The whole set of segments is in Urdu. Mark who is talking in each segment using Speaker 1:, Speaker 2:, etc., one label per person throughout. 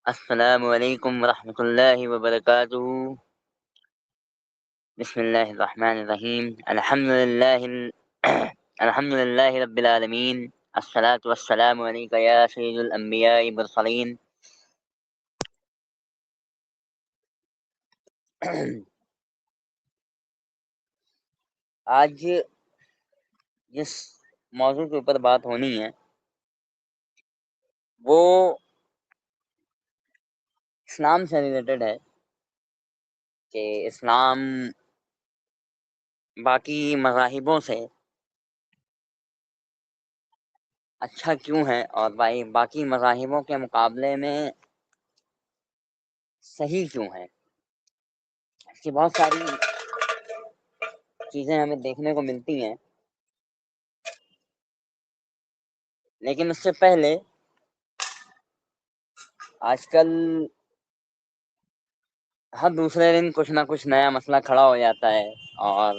Speaker 1: السلام علیکم ورحمۃ اللہ وبرکاتہ۔ بسم اللہ الرحمن الرحیم۔ الحمد للہ رب العالمین، الصلاۃ والسلام علیک یا سید الانبیاء والمرسلین۔ آج جس موضوع کے اوپر بات ہونی ہے وہ اسلام سے ریلیٹڈ ہے کہ اسلام باقی مذاہبوں سے اچھا کیوں ہے اور باقی مذاہبوں کے مقابلے میں صحیح کیوں ہے۔ اس کی بہت ساری چیزیں ہمیں دیکھنے کو ملتی ہیں، لیکن اس سے پہلے آج کل ہر دوسرے دن کچھ نہ کچھ نیا مسئلہ کھڑا ہو جاتا ہے، اور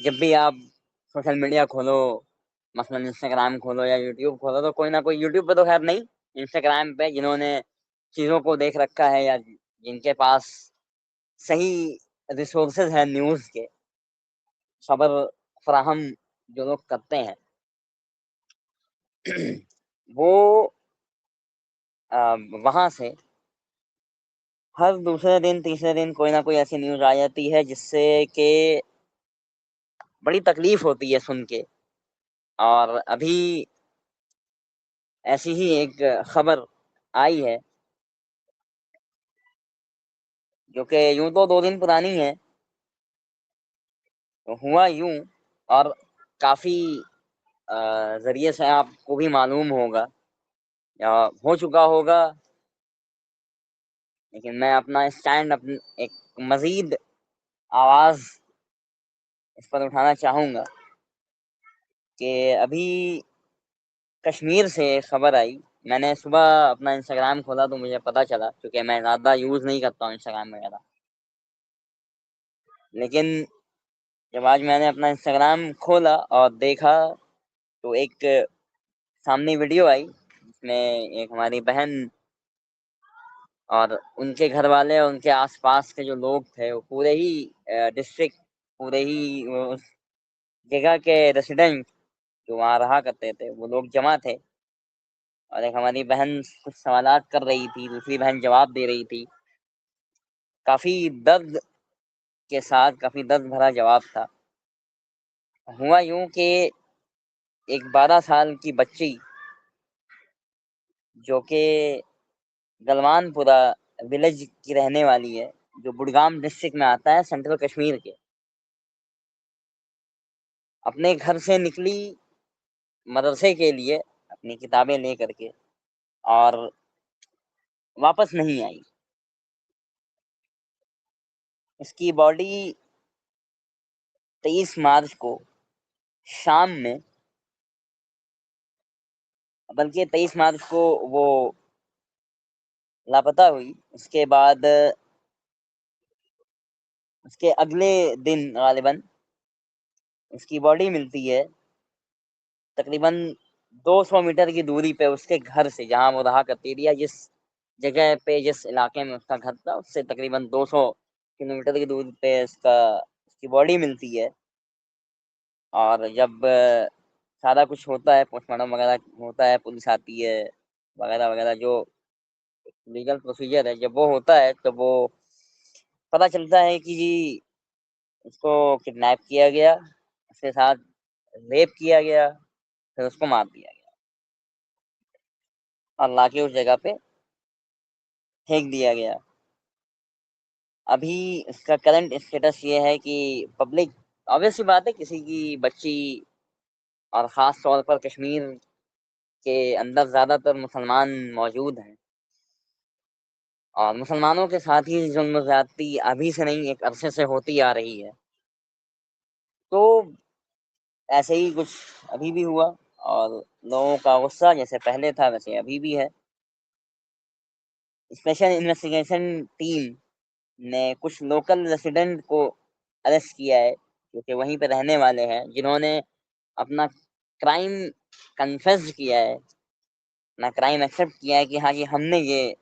Speaker 1: جب بھی آپ سوشل میڈیا کھولو، مثلا انسٹاگرام کھولو یا یوٹیوب کھولو، تو کوئی نہ کوئی، یوٹیوب پہ تو خیر نہیں، انسٹاگرام پہ جنہوں نے چیزوں کو دیکھ رکھا ہے یا جن کے پاس صحیح ریسورسز ہیں نیوز کے، خبر فراہم جو لوگ کرتے ہیں، وہ وہاں سے ہر دوسرے دن تیسرے دن کوئی نہ کوئی ایسی نیوز آ جاتی ہے جس سے کہ بڑی تکلیف ہوتی ہے سن کے۔ اور ابھی ایسی ہی ایک خبر آئی ہے جو کہ یوں تو 2 دن پرانی ہے، ہوا یوں، اور کافی ذریعے سے آپ کو بھی معلوم ہوگا یا ہو چکا ہوگا، لیکن میں اپنا اسٹینڈ ایک مزید آواز اس پر اٹھانا چاہوں گا کہ ابھی کشمیر سے خبر آئی۔ میں نے صبح اپنا انسٹاگرام کھولا تو مجھے پتا چلا، کیونکہ میں زیادہ یوز نہیں کرتا ہوں انسٹاگرام وغیرہ، لیکن جب آج میں نے اپنا انسٹاگرام کھولا اور دیکھا تو ایک سامنے ویڈیو آئی جس میں ایک ہماری بہن اور ان کے گھر والے اور ان کے آس پاس کے جو لوگ تھے، وہ پورے ہی ڈسٹرکٹ، پورے ہی اس جگہ کے ریسیڈنٹ جو وہاں رہا کرتے تھے، وہ لوگ جمع تھے، اور ایک ہماری بہن کچھ سوالات کر رہی تھی، دوسری بہن جواب دے رہی تھی، کافی درد کے ساتھ، کافی درد بھرا جواب تھا۔ ہوا یوں کہ ایک 12 سال کی بچی جو کہ گلوان پورہ ولیج کی رہنے والی ہے، جو بڈگام ڈسٹرکٹ میں آتا ہے سینٹرل کشمیر کے، اپنے گھر سے نکلی مدرسے کے لیے اپنی کتابیں لے کر کے، اور واپس نہیں آئی۔ اس کی باڈی 23 مارچ کو شام میں، بلکہ 23 مارچ کو وہ لاپتہ ہوئی، اس کے بعد اس کے اگلے دن غالباً اس کی باڈی ملتی ہے تقریباً 200 میٹر کی دوری پہ اس کے گھر سے، جہاں وہ رہا کرتی تھی، یا جس جگہ پہ، جس علاقے میں اس کا گھر تھا، اس سے تقریباً 200 کلومیٹر کی دوری پہ اس کی باڈی ملتی ہے۔ اور جب سارا کچھ ہوتا ہے، پوسٹ مارٹم وغیرہ ہوتا ہے، پولیس آتی ہے وغیرہ وغیرہ، جو لیگل پروسیجر ہے، جب وہ ہوتا ہے تو وہ پتہ چلتا ہے کہ جی اس کو کڈنیپ کیا گیا، اس کے ساتھ ریپ کیا گیا، پھر اس کو مار دیا گیا اور لا کے اس جگہ پہ پھینک دیا گیا۔ ابھی اس کا کرنٹ اسٹیٹس یہ ہے کہ پبلک، obvious سی بات ہے، کسی کی بچی، اور خاص طور پر کشمیر کے اندر زیادہ تر مسلمان موجود ہیں، اور مسلمانوں کے ساتھ ہی ظلم و زیادتی ابھی سے نہیں، ایک عرصے سے ہوتی آ رہی ہے۔ تو ایسے ہی کچھ ابھی بھی ہوا، اور لوگوں کا غصہ جیسے پہلے تھا ویسے ابھی بھی ہے۔ اسپیشل انویسٹیگیشن ٹیم نے کچھ لوکل ریسیڈنٹ کو اریسٹ کیا ہے، جو کہ وہیں پہ رہنے والے ہیں، جنہوں نے اپنا کرائم کنفیس کیا ہے، اپنا کرائم ایکسیپٹ کیا ہے کہ ہاں جی ہم نے یہ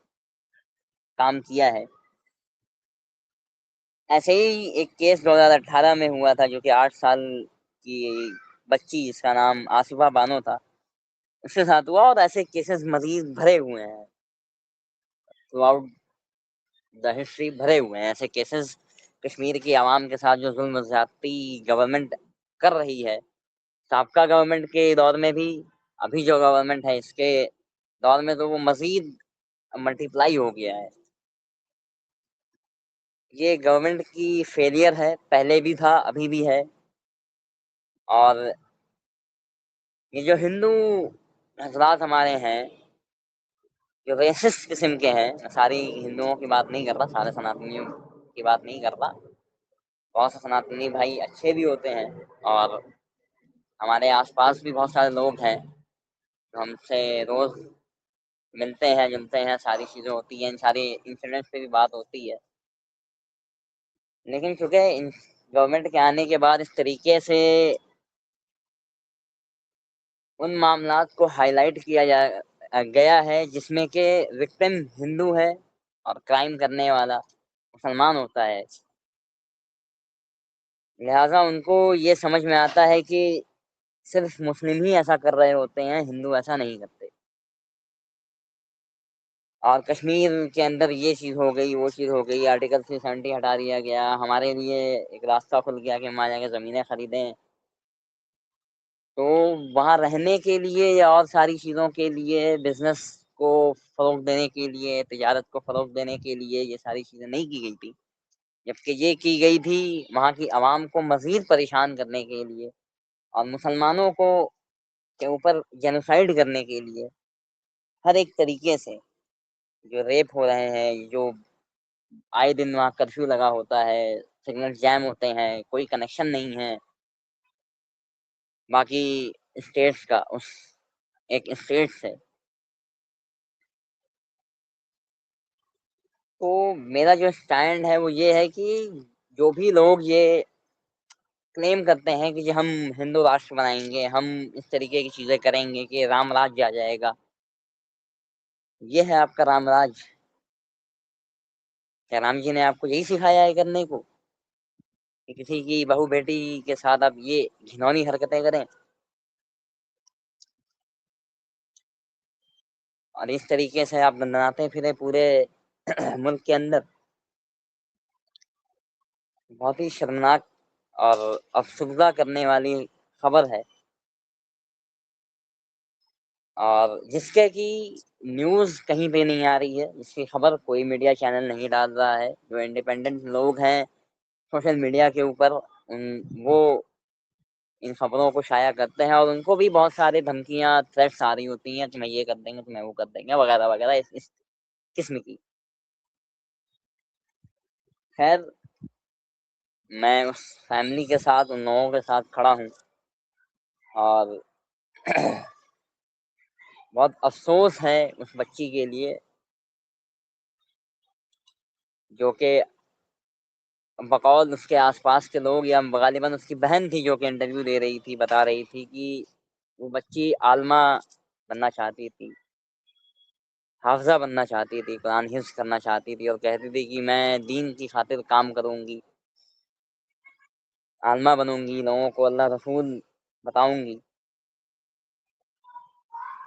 Speaker 1: کام کیا ہے. ایسے ہی ایک کیس 2018 میں ہوا تھا جو کہ 8 سال کی بچی جس کا نام آصفہ بانو تھا اس کے ساتھ ہوا، اور ایسے کیسز مزید بھرے ہوئے ہیں تھرو آؤٹ دا ہسٹری، بھرے ہوئے ہیں ایسے کیسز. کشمیر کی عوام کے ساتھ جو ظلم و زیادتی گورنمنٹ کر رہی ہے، سابقہ گورنمنٹ کے دور میں بھی، ابھی جو گورنمنٹ ہے اس کے دور میں، تو وہ مزید ملٹیپلائی ہو گیا ہے. یہ گورنمنٹ کی فیلئر ہے، پہلے بھی تھا ابھی بھی ہے. اور یہ جو ہندو حضرات ہمارے ہیں جو ریسسٹ قسم کے ہیں، ساری ہندوؤں کی بات نہیں کر رہا، سارے سناتنیوں کی بات نہیں کر رہا، بہت سے سناتنی بھائی اچھے بھی ہوتے ہیں، اور ہمارے آس پاس بھی بہت سارے لوگ ہیں جو ہم سے روز ملتے ہیں جلتے ہیں، ساری چیزیں ہوتی ہیں، ساری انسیڈنٹس پہ بھی بات ہوتی ہے. لیکن چونکہ گورنمنٹ کے آنے کے بعد اس طریقے سے ان معاملات کو ہائی لائٹ کیا گیا ہے جس میں کہ وکٹم ہندو ہے اور کرائم کرنے والا مسلمان ہوتا ہے، لہٰذا ان کو یہ سمجھ میں آتا ہے کہ صرف مسلم ہی ایسا کر رہے ہوتے ہیں، ہندو ایسا نہیں کرتے. اور کشمیر کے اندر یہ چیز ہو گئی، وہ چیز ہو گئی، آرٹیکل 370 ہٹا دیا گیا، ہمارے لیے ایک راستہ کھل گیا کہ ہم آ جا کے زمینیں خریدیں. تو وہاں رہنے کے لیے یا اور ساری چیزوں کے لیے، بزنس کو فروغ دینے کے لیے، تجارت کو فروغ دینے کے لیے یہ ساری چیزیں نہیں کی گئی تھی، جبکہ یہ کی گئی تھی وہاں کی عوام کو مزید پریشان کرنے کے لیے اور مسلمانوں کو کے اوپر جینوسائیڈ کرنے کے لیے. ہر ایک طریقے سے جو ریپ ہو رہے ہیں، جو آئے دن وہاں کرفیو لگا ہوتا ہے، سگنل جیم ہوتے ہیں، کوئی کنیکشن نہیں ہے باقی اسٹیٹس کا اس ایک اسٹیٹ سے. تو میرا جو سٹینڈ ہے وہ یہ ہے کہ جو بھی لوگ یہ کلیم کرتے ہیں کہ ہم ہندو راشٹر بنائیں گے، ہم اس طریقے کی چیزیں کریں گے کہ رام راج آ جائے گا، یہ ہے آپ کا رام راج؟ کیا رام جی نے آپ کو یہی سکھایا ہے کرنے کو کہ کسی کی بہو بیٹی کے ساتھ آپ یہ گھنونی حرکتیں کریں اور اس طریقے سے آپ بناتے پھرے پورے ملک کے اندر؟ بہت ہی شرمناک اور افسردہ کرنے والی خبر ہے، اور جس کے کی نیوز کہیں پہ نہیں آ رہی ہے، جس کی خبر کوئی میڈیا چینل نہیں ڈال رہا ہے. جو انڈیپینڈنٹ لوگ ہیں سوشل میڈیا کے اوپر، وہ ان خبروں کو شائع کرتے ہیں، اور ان کو بھی بہت سارے دھمکیاں، تھریٹس آ رہی ہوتی ہیں، تمہیں یہ کر دیں گے، تمہیں وہ کر دیں گے، وغیرہ وغیرہ اس قسم کی. خیر، میں اس فیملی کے ساتھ، ان لوگوں کے ساتھ کھڑا ہوں، اور بہت افسوس ہے اس بچی کے لیے جو کہ بقول اس کے آس پاس کے لوگ، یا غالباً اس کی بہن تھی جو کہ انٹرویو دے رہی تھی، بتا رہی تھی کہ وہ بچی عالمہ بننا چاہتی تھی، حافظہ بننا چاہتی تھی، قرآن حفظ کرنا چاہتی تھی، اور کہتی تھی کہ میں دین کی خاطر کام کروں گی، عالمہ بنوں گی، لوگوں کو اللہ رسول بتاؤں گی.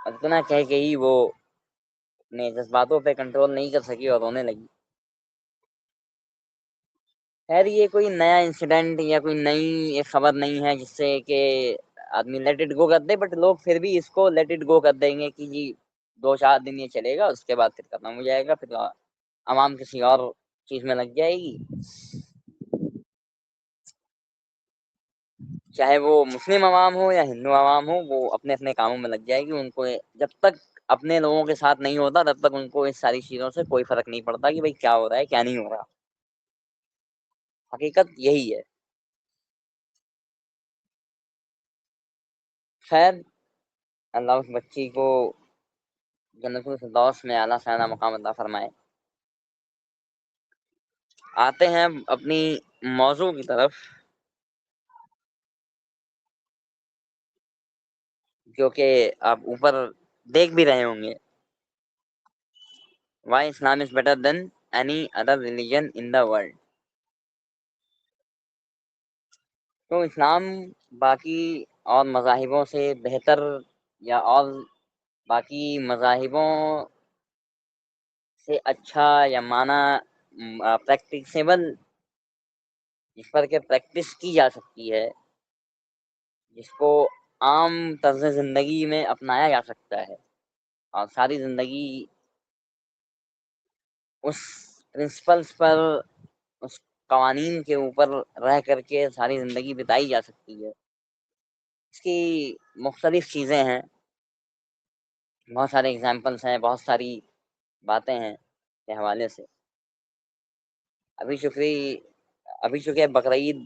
Speaker 1: اتنا کہہ کے ہی وہ اپنے جذباتوں پہ کنٹرول نہیں کر سکی اور رونے لگی. خیر، یہ کوئی نیا انسیڈنٹ یا کوئی نئی ایک خبر نہیں ہے جس سے کہ آدمی لیٹ اٹ گو کر دے، بٹ لوگ پھر بھی اس کو لیٹ اٹ گو کر دیں گے کہ جی 2-4 دن یہ چلے گا، اس کے بعد پھر ختم ہو جائے گا، پھر عوام کسی اور چیز میں لگ جائے گی. چاہے وہ مسلم عوام ہو یا ہندو عوام ہو، وہ اپنے اپنے کاموں میں لگ جائے گی. ان کو جب تک اپنے لوگوں کے ساتھ نہیں ہوتا تب تک ان کو اس ساری چیزوں سے کوئی فرق نہیں پڑتا کہ بھئی کیا ہو رہا ہے کیا نہیں ہو رہا. حقیقت یہی ہے. خیر، اللہ اس بچی کو جنت الفردوس میں اعلیٰ سایہ مقام عطا فرمائے. آتے ہیں اپنی موضوع کی طرف، جو کہ آپ اوپر دیکھ بھی رہے ہوں گے. Why Islam is better than any other religion in the world. تو اسلام باقی اور مذاہبوں سے بہتر یا اور باقی مذاہبوں سے اچھا یا معنی پریکٹیسیبل، جس پر کہ پریکٹس کی جا سکتی ہے، جس کو عام طرز زندگی میں اپنایا جا سکتا ہے اور ساری زندگی اس پرنسپلس پر، اس قوانین کے اوپر رہ کر کے ساری زندگی بتائی جا سکتی ہے. اس کی مختلف چیزیں ہیں، بہت سارے اگزامپلس ہیں، بہت ساری باتیں ہیں کے حوالے سے. ابھی چونکہ بقرعید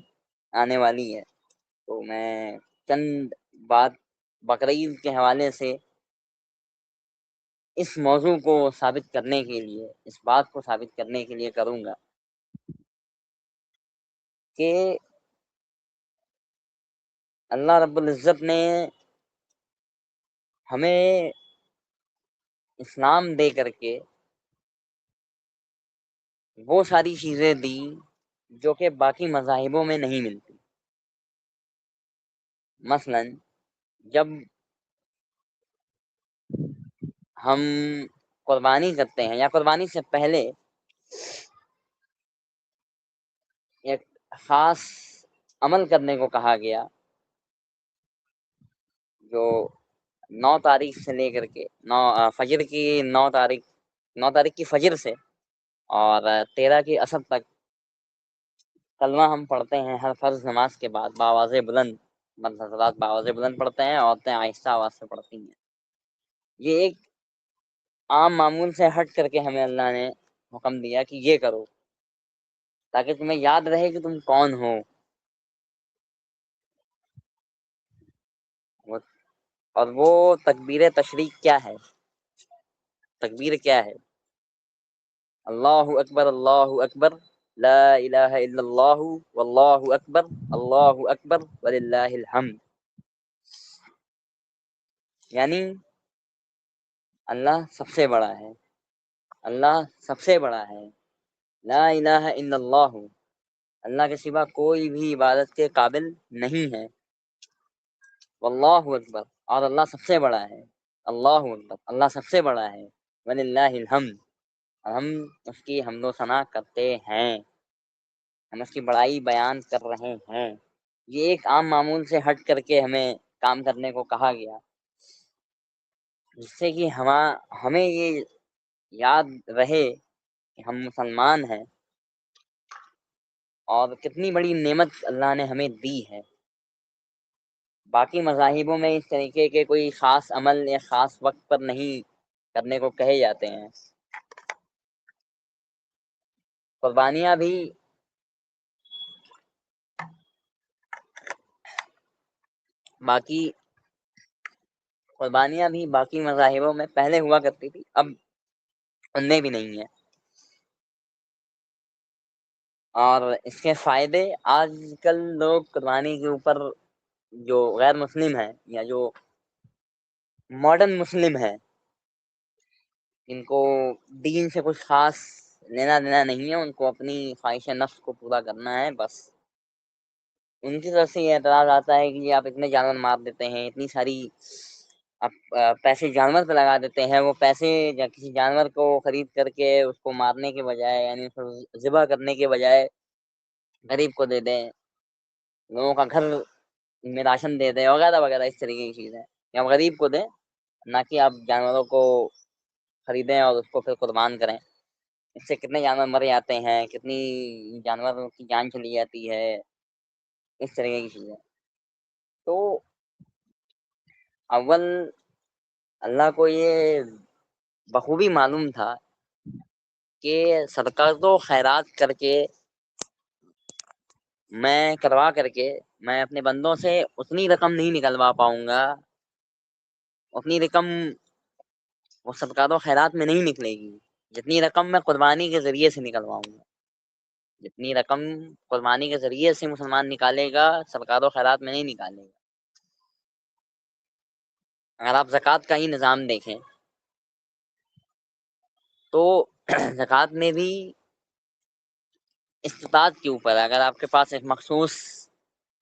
Speaker 1: آنے والی ہے، تو میں چند بات بقرعید کے حوالے سے اس موضوع کو ثابت کرنے کے لیے، اس بات کو ثابت کرنے کے لیے کروں گا کہ اللہ رب العزت نے ہمیں اسلام دے کر کے وہ ساری چیزیں دی جو کہ باقی مذاہبوں میں نہیں ملتی. مثلا جب ہم قربانی کرتے ہیں یا قربانی سے پہلے ایک خاص عمل کرنے کو کہا گیا، جو 9 تاریخ سے لے کر کے فجر کی 9 تاریخ کی فجر سے اور 13 کی عصر تک کلمہ ہم پڑھتے ہیں ہر فرض نماز کے بعد بآواز بلند. حضرات بآواز بلند پڑھتے ہیں، عورتیں آہستہ آواز سے پڑھتی ہیں. یہ ایک عام معمول سے ہٹ کر کے ہمیں اللہ نے حکم دیا کہ یہ کرو، تاکہ تمہیں یاد رہے کہ تم کون ہو. اور وہ تکبیر تشریق کیا ہے؟ تکبیر کیا ہے؟ اللہ اکبر، اللہ اکبر، لا الہ الا اللہ، واللہ اکبر، اللہ اکبر وللہ الحمد. یعنی اللہ سب سے بڑا ہے، اللہ سب سے بڑا ہے. لا الہ الا اللہ، اللہ کے سوا کوئی بھی عبادت کے قابل نہیں ہے. واللہ اکبر، اور اللہ سب سے بڑا ہے. اللہ اکبر، اللہ سب سے بڑا ہے. وللہ الحمد، ہم اس کی حمد و ثنا کرتے ہیں، ہم اس کی بڑائی بیان کر رہے ہیں. یہ ایک عام معمول سے ہٹ کر کے ہمیں کام کرنے کو کہا گیا، جس سے کہ ہمیں یہ یاد رہے کہ ہم مسلمان ہیں اور کتنی بڑی نعمت اللہ نے ہمیں دی ہے. باقی مذاہبوں میں اس طریقے کے کوئی خاص عمل یا خاص وقت پر نہیں کرنے کو کہے جاتے ہیں. قربانیاں بھی باقی مذاہبوں میں پہلے ہوا کرتی تھی، اب ان میں بھی نہیں ہے. اور اس کے فائدے، آج کل لوگ قربانی کے اوپر جو غیر مسلم ہیں یا جو ماڈرن مسلم ہیں، ان کو دین سے کچھ خاص لینا دینا نہیں ہے، ان کو اپنی خواہش نفس کو پورا کرنا ہے بس. ان کی طرف سے یہ اعتراض آتا ہے کہ آپ اتنے جانور مار دیتے ہیں، اتنی ساری آپ پیسے جانور پہ لگا دیتے ہیں، وہ پیسے یا کسی جانور کو خرید کر کے اس کو مارنے کے بجائے، یعنی اس کو ذبح کرنے کے بجائے غریب کو دے دیں، لوگوں کا گھر میں راشن دے دیں، وغیرہ وغیرہ اس طریقے کی چیزیں، یا غریب کو دیں، نہ کہ آپ جانوروں کو خریدیں اور اس کو پھر قربان کریں. اس سے کتنے جانور مر جاتے ہیں، کتنی جانوروں کی جان چلی جاتی ہے، اس طریقے کی چیزیں. تو اول اللہ کو یہ بخوبی معلوم تھا کہ صدقات و خیرات کر کے میں کروا کر کے میں اپنے بندوں سے اتنی رقم نہیں نکلوا پاؤں گا، اتنی رقم وہ صدقات و خیرات میں نہیں نکلے گی جتنی رقم میں قربانی کے ذریعے سے نکلواؤں گا. جتنی رقم قربانی کے ذریعے سے مسلمان نکالے گا، صدقات و خیرات میں نہیں نکالے گا. اگر آپ زکوٰۃ کا ہی نظام دیکھیں تو زکوٰۃ میں بھی استطاعت کے اوپر، اگر آپ کے پاس ایک مخصوص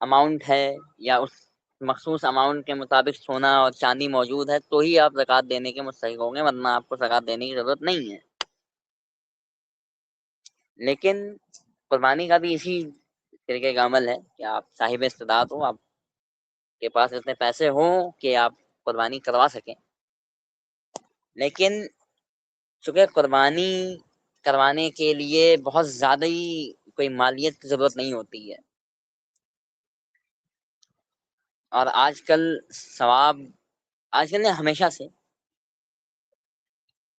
Speaker 1: اماؤنٹ ہے یا اس مخصوص اماؤنٹ کے مطابق سونا اور چاندی موجود ہے تو ہی آپ زکوٰۃ دینے کے مستحق ہوں گے، ورنہ آپ کو زکوٰۃ دینے کی ضرورت نہیں ہے۔ لیکن قربانی کا بھی اسی طریقے کا عمل ہے کہ آپ صاحب استطاعت ہو، آپ کے پاس اتنے پیسے ہوں کہ آپ قربانی کروا سکیں، لیکن چونکہ قربانی کروانے کے لیے بہت زیادہ ہی کوئی مالیت کی ضرورت نہیں ہوتی ہے، اور آج کل نے ہمیشہ سے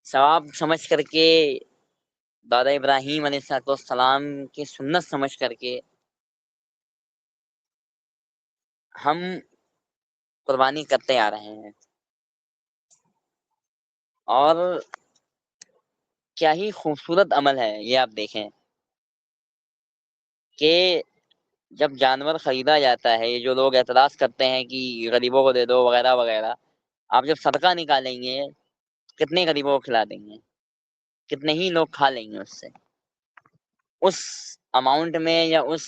Speaker 1: ثواب سمجھ کر کے، دادا ابراہیم علیہ السلام کی سنت سمجھ کر کے ہم قربانی کرتے آ رہے ہیں، اور کیا ہی خوبصورت عمل ہے یہ، آپ دیکھیں کہ جب جانور خریدا جاتا ہے، یہ جو لوگ اعتراض کرتے ہیں کہ غریبوں کو دے دو وغیرہ وغیرہ، آپ جب صدقہ نکالیں گے کتنے غریبوں کو کھلا دیں گے، کتنے ہی لوگ کھا لیں گے اس سے، اس اماؤنٹ میں یا اس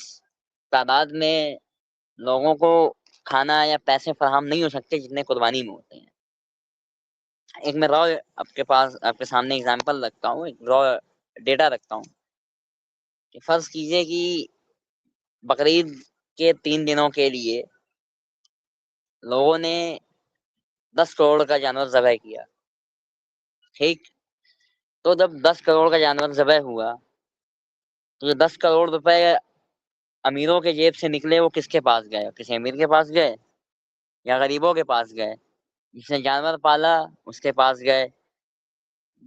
Speaker 1: تعداد میں لوگوں کو کھانا یا پیسے فراہم نہیں ہو سکتے جتنے قربانی میں ہوتے ہیں۔ ایک میں را آپ کے سامنے اگزامپل رکھتا ہوں، ایک را ڈیٹا رکھتا ہوں کہ فرض کیجئے کہ بقرعید کے 3 دنوں کے لیے لوگوں نے 10 کروڑ کا جانور ذبح کیا، ٹھیک؟ تو جب 10 کروڑ کا جانور ذبح ہوا تو جو 10 کروڑ روپے امیروں کے جیب سے نکلے وہ کس کے پاس گئے؟ کسی امیر کے پاس گئے یا غریبوں کے پاس گئے؟ جس نے جانور پالا اس کے پاس گئے۔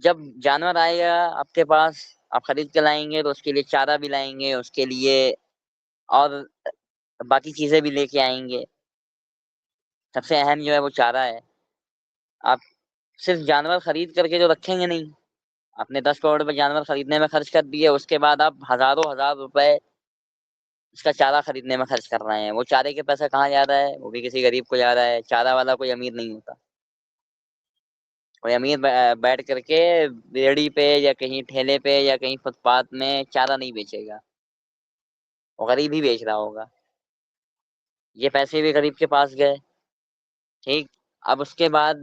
Speaker 1: جب جانور آئے گا آپ کے پاس، آپ خرید کے لائیں گے تو اس کے لیے چارہ بھی لائیں گے، اس کے لیے اور باقی چیزیں بھی لے کے آئیں گے۔ سب سے اہم جو ہے وہ چارہ ہے۔ آپ صرف جانور خرید کر کے جو رکھیں گے نہیں، آپ نے 10 کروڑ روپے جانور خریدنے میں خرچ کر دیے، اس کے بعد آپ ہزار روپے اس کا چارہ خریدنے میں خرچ کر رہے ہیں۔ وہ چارے کے پیسہ کہاں جا رہا ہے؟ وہ بھی کسی غریب کو جا رہا ہے۔ چارہ والا کوئی امیر نہیں ہوتا، کوئی امیر بیٹھ کر کے ریڑھی پہ یا کہیں ٹھیلے پہ یا کہیں فٹ پاتھ میں چارہ نہیں بیچے گا، وہ غریب ہی بیچ رہا ہوگا۔ یہ پیسے بھی غریب کے پاس گئے، ٹھیک؟ اب اس کے بعد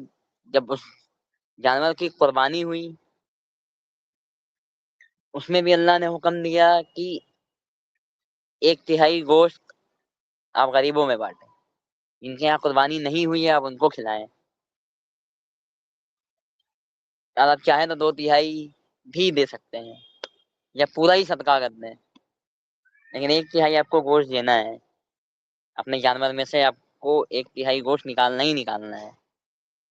Speaker 1: جب اس جانور کی قربانی ہوئی، اس میں بھی اللہ نے حکم دیا کہ 1/3 گوشت آپ غریبوں میں بانٹیں، جن کے یہاں قربانی نہیں ہوئی ہے آپ ان کو کھلائیں، اور آپ چاہیں تو 2/3 بھی دے سکتے ہیں یا پورا ہی صدقہ کر دیں، لیکن 1/3 آپ کو گوشت دینا ہے۔ اپنے جانور میں سے آپ کو 1/3 گوشت نکالنا ہی نکالنا ہے،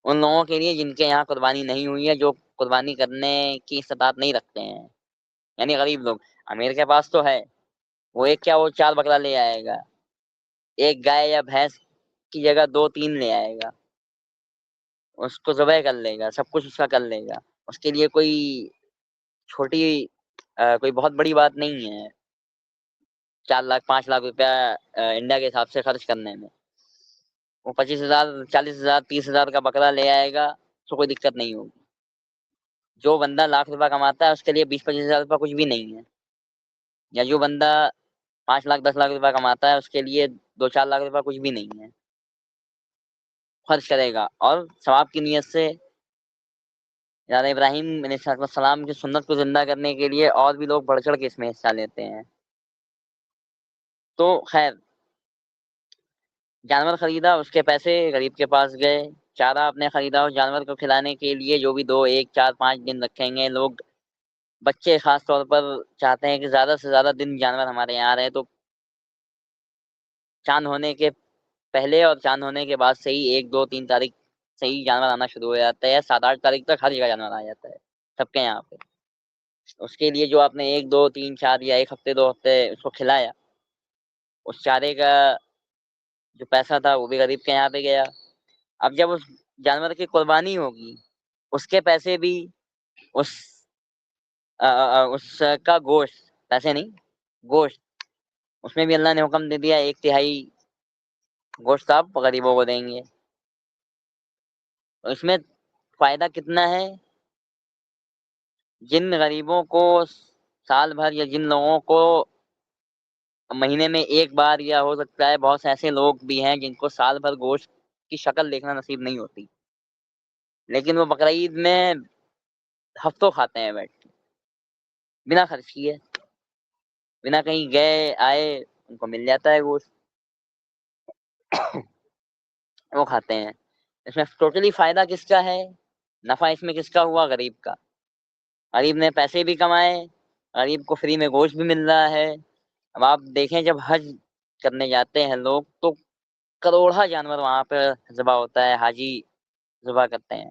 Speaker 1: ان لوگوں کے لیے جن کے یہاں قربانی نہیں ہوئی ہے، جو قربانی کرنے کی استطاعت نہیں رکھتے ہیں، یعنی غریب لوگ۔ امیر کے پاس تو ہے، وہ وہ 4 بکرا لے آئے گا، ایک گائے یا بھینس کی جگہ 2-3 لے آئے گا، اس کو ذبح کر لے گا، سب کچھ اس کا کر لے گا۔ اس کے لیے کوئی چھوٹی کوئی بہت بڑی بات نہیں ہے 4 لاکھ 5 لاکھ روپیہ انڈیا کے حساب سے خرچ کرنے میں۔ وہ 25,000 40,000 30,000 کا بکرا لے آئے گا تو کوئی دقت نہیں ہوگی۔ جو بندہ لاکھ روپیہ کماتا ہے اس کے لیے 20-25,000 روپیہ کچھ بھی نہیں ہے، یا جو بندہ 5 لاکھ 10 لاکھ روپیہ کماتا ہے اس کے لیے 2-4 لاکھ روپیہ کچھ بھی نہیں ہے، خرچ کرے گا، اور ثواب کی نیت سے حضرت ابراہیم علیہ السلام کی سنت کو زندہ کرنے کے لیے اور بھی لوگ بڑھ چڑھ کے اس میں حصہ لیتے ہیں۔ تو خیر، جانور خریدا، اس کے پیسے غریب کے پاس گئے، چارہ آپ نے خریدا اس جانور کو کھلانے کے لیے، جو بھی 2 1 4 5 دن رکھیں گے لوگ، بچے خاص طور پر چاہتے ہیں کہ زیادہ سے زیادہ دن جانور ہمارے یہاں رہے، تو چاند ہونے کے پہلے اور چاند ہونے کے بعد سے ہی 1 2 3 تاریخ سے ہی جانور آنا شروع ہو جاتا ہے، 7 8 تاریخ تک ہر جگہ جانور آ جاتا ہے سب کے یہاں پہ۔ اس کے لیے جو آپ نے 1 2 3 4 یا 1 ہفتے 2 ہفتے اس کو کھلایا، اس چارے کا جو پیسہ تھا وہ بھی غریب کے یہاں پہ گیا۔ اب جب اس جانور کی قربانی ہوگی، اس کے پیسے بھی، اس اس کا گوشت، پیسے نہیں گوشت، اس میں بھی اللہ نے حکم دے دیا 1/3 گوشت آپ غریبوں کو دیں گے۔ اس میں فائدہ کتنا ہے؟ جن غریبوں کو سال بھر یا جن لوگوں کو مہینے میں ایک بار، یا ہو سکتا ہے بہت سے ایسے لوگ بھی ہیں جن کو سال بھر گوشت کی شکل دیکھنا نصیب نہیں ہوتی، لیکن وہ بقرعید میں ہفتوں کھاتے ہیں بیٹھ کے، بنا خرچ کیے، بنا کہیں گئے آئے، ان کو مل جاتا ہے گوشت، وہ کھاتے ہیں۔ اس میں ٹوٹلی فائدہ کس کا ہے؟ نفع اس میں کس کا ہوا؟ غریب کا۔ غریب نے پیسے بھی کمائے، غریب کو فری میں گوشت بھی مل رہا ہے۔ اب آپ دیکھیں جب حج کرنے جاتے ہیں لوگ تو کروڑا جانور وہاں پہ ذبح ہوتا ہے، حاجی ذبح کرتے ہیں،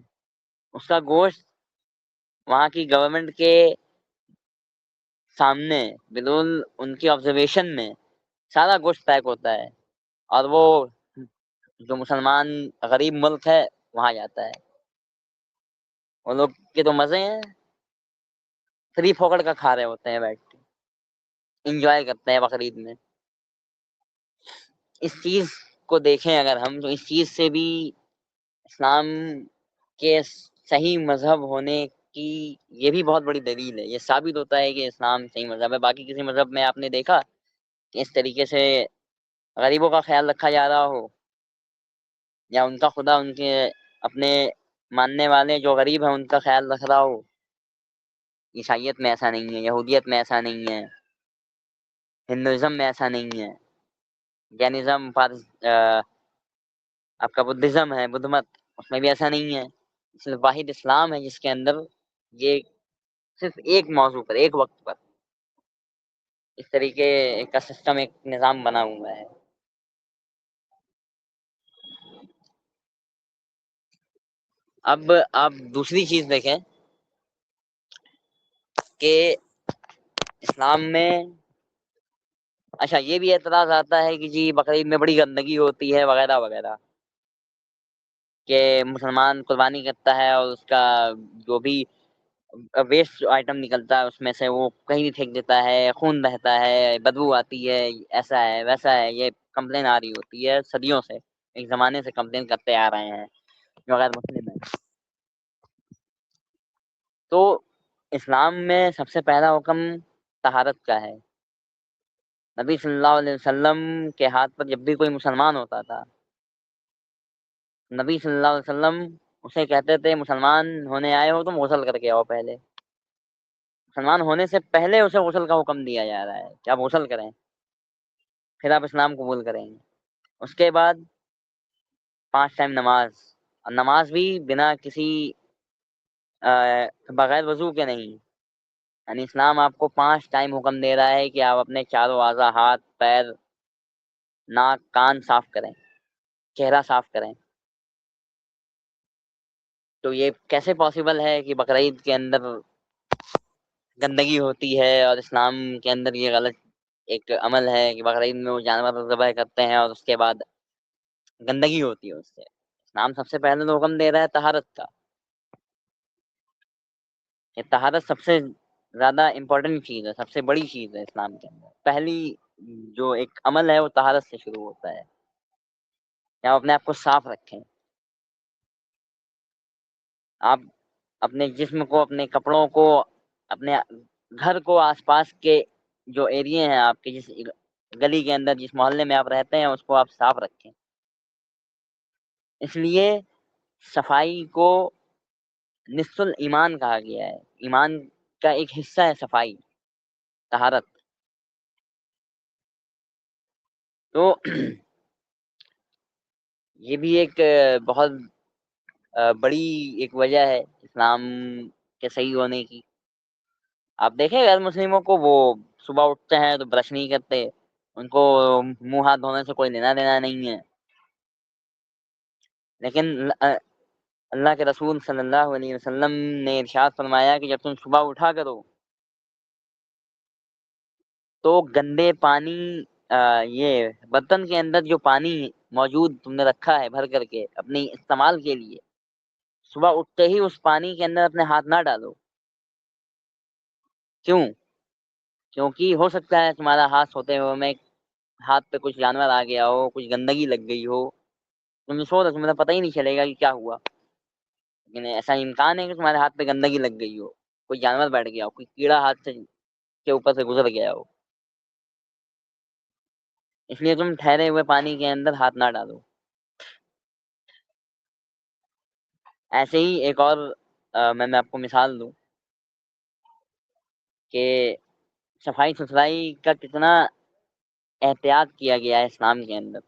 Speaker 1: اس کا گوشت وہاں کی گورنمنٹ کے سامنے بالکل ان کی آبزرویشن میں سارا گوشت پیک ہوتا ہے، اور وہ جو مسلمان غریب ملک ہے وہاں جاتا ہے۔ وہ لوگ کے تو مزے ہیں، فری پھوکڑ کا کھا رہے ہوتے ہیں بیٹھ کے، انجوائے کرتے ہیں بقرعید میں۔ اس چیز کو دیکھیں اگر ہم، تو اس چیز سے بھی اسلام کے صحیح مذہب ہونے کی یہ بھی بہت بڑی دلیل ہے، یہ ثابت ہوتا ہے کہ اسلام صحیح مذہب ہے۔ باقی کسی مذہب میں آپ نے دیکھا کہ اس طریقے سے غریبوں کا خیال رکھا جا رہا ہو، یا ان کا خدا ان کے اپنے ماننے والے جو غریب ہیں ان کا خیال رکھ رہا ہو؟ عیسائیت میں ایسا نہیں ہے، یہودیت میں ایسا نہیں ہے، ہندوازم میں ایسا نہیں ہے، جینزم، آپ کا بدھزم ہے، بدھ مت، اس میں بھی ایسا نہیں ہے۔ صرف واحد اسلام ہے جس کے اندر یہ صرف ایک موضوع پر، ایک وقت پر اس طریقے کا سسٹم، ایک نظام بنا ہوا ہے۔ اب آپ دوسری چیز دیکھیں کہ اسلام میں، اچھا یہ بھی اعتراض آتا ہے کہ جی بقرعید میں بڑی گندگی ہوتی ہے وغیرہ وغیرہ، کہ مسلمان قربانی کرتا ہے اور اس کا جو بھی ویسٹ آئٹم نکلتا ہے اس میں سے وہ کہیں بھی پھینک دیتا ہے، خون بہتا ہے، بدبو آتی ہے، ایسا ہے ویسا ہے، یہ کمپلین آ رہی ہوتی ہے صدیوں سے، ایک زمانے سے کمپلین کرتے آ رہے ہیں جو غیر مسلم ہے۔ تو اسلام میں سب سے پہلا حکم طہارت کا ہے۔ نبی صلی اللہ علیہ وسلم کے ہاتھ پر جب بھی کوئی مسلمان ہوتا تھا، نبی صلی اللہ علیہ وسلم اسے کہتے تھے مسلمان ہونے آئے ہو تم غسل کر کے آؤ، پہلے مسلمان ہونے سے پہلے اسے غسل کا حکم دیا جا رہا ہے کہ آپ غسل کریں، پھر آپ اسلام قبول کریں گے۔ اس کے بعد 5 ٹائم نماز، اور نماز بھی بنا کسی بغیر وضو کے نہیں، یعنی اسلام آپ کو 5 ٹائم حکم دے رہا ہے کہ آپ اپنے چاروں اعضاء، ہاتھ پیر ناک کان صاف کریں، چہرہ صاف کریں۔ تو یہ کیسے پاسبل ہے کہ بقرعید کے اندر گندگی ہوتی ہے اور اسلام کے اندر یہ غلط ایک عمل ہے کہ بقرعید میں وہ جانور ذبح کرتے ہیں اور اس کے بعد گندگی ہوتی ہے اس سے؟ اسلام سب سے پہلے تو حکم دے رہا ہے طہارت کا، کہ طہارت سب سے زیادہ امپورٹنٹ چیز ہے، سب سے بڑی چیز ہے اسلام کے اندر۔ پہلی جو ایک عمل ہے وہ طہارت سے شروع ہوتا ہے، کہ آپ اپنے آپ کو صاف رکھیں، آپ اپنے جسم کو، اپنے کپڑوں کو، اپنے گھر کو، آس پاس کے جو ایریے ہیں آپ کے، جس گلی کے اندر، جس محلے میں آپ رہتے ہیں، اس کو آپ صاف رکھیں۔ اس لیے صفائی کو نصف الایمان کہا گیا ہے، ایمان کا ایک حصہ ہے صفائی، طہارت۔ تو یہ بھی ایک بہت بڑی ایک وجہ ہے اسلام کے صحیح ہونے کی۔ آپ دیکھیں غیر مسلموں کو، وہ صبح اٹھتے ہیں تو برش نہیں کرتے، ان کو منہ ہاتھ دھونے سے کوئی لینا دینا نہیں ہے، لیکن اللہ کے رسول صلی اللہ علیہ وسلم نے ارشاد فرمایا کہ جب تم صبح اٹھا کرو تو گندے پانی، یہ برتن کے اندر جو پانی موجود تم نے رکھا ہے بھر کر کے اپنے استعمال کے لیے، صبح اٹھتے ہی اس پانی کے اندر اپنے ہاتھ نہ ڈالو۔ کیوں؟ کیونکہ ہو سکتا ہے تمہارا ہاتھ سوتے ہوئے میں ہاتھ پہ کچھ جانور آ گیا ہو، کچھ گندگی لگ گئی ہو، تم سو رہے، تمہیں پتہ ہی نہیں چلے گا کہ کیا ہوا، لیکن ایسا امکان ہے کہ تمہارے ہاتھ پہ گندگی لگ گئی ہو، کوئی جانور بیٹھ گیا ہو، کوئی کیڑا ہاتھ سے کے اوپر سے گزر گیا ہو۔ اس لیے تم ٹھہرے ہوئے پانی کے اندر ہاتھ نہ ڈالو۔ ایسے ہی ایک اور میں آپ کو مثال دوں کہ صفائی ستھرائی کا کتنا احتیاط کیا گیا ہے اسلام کے اندر،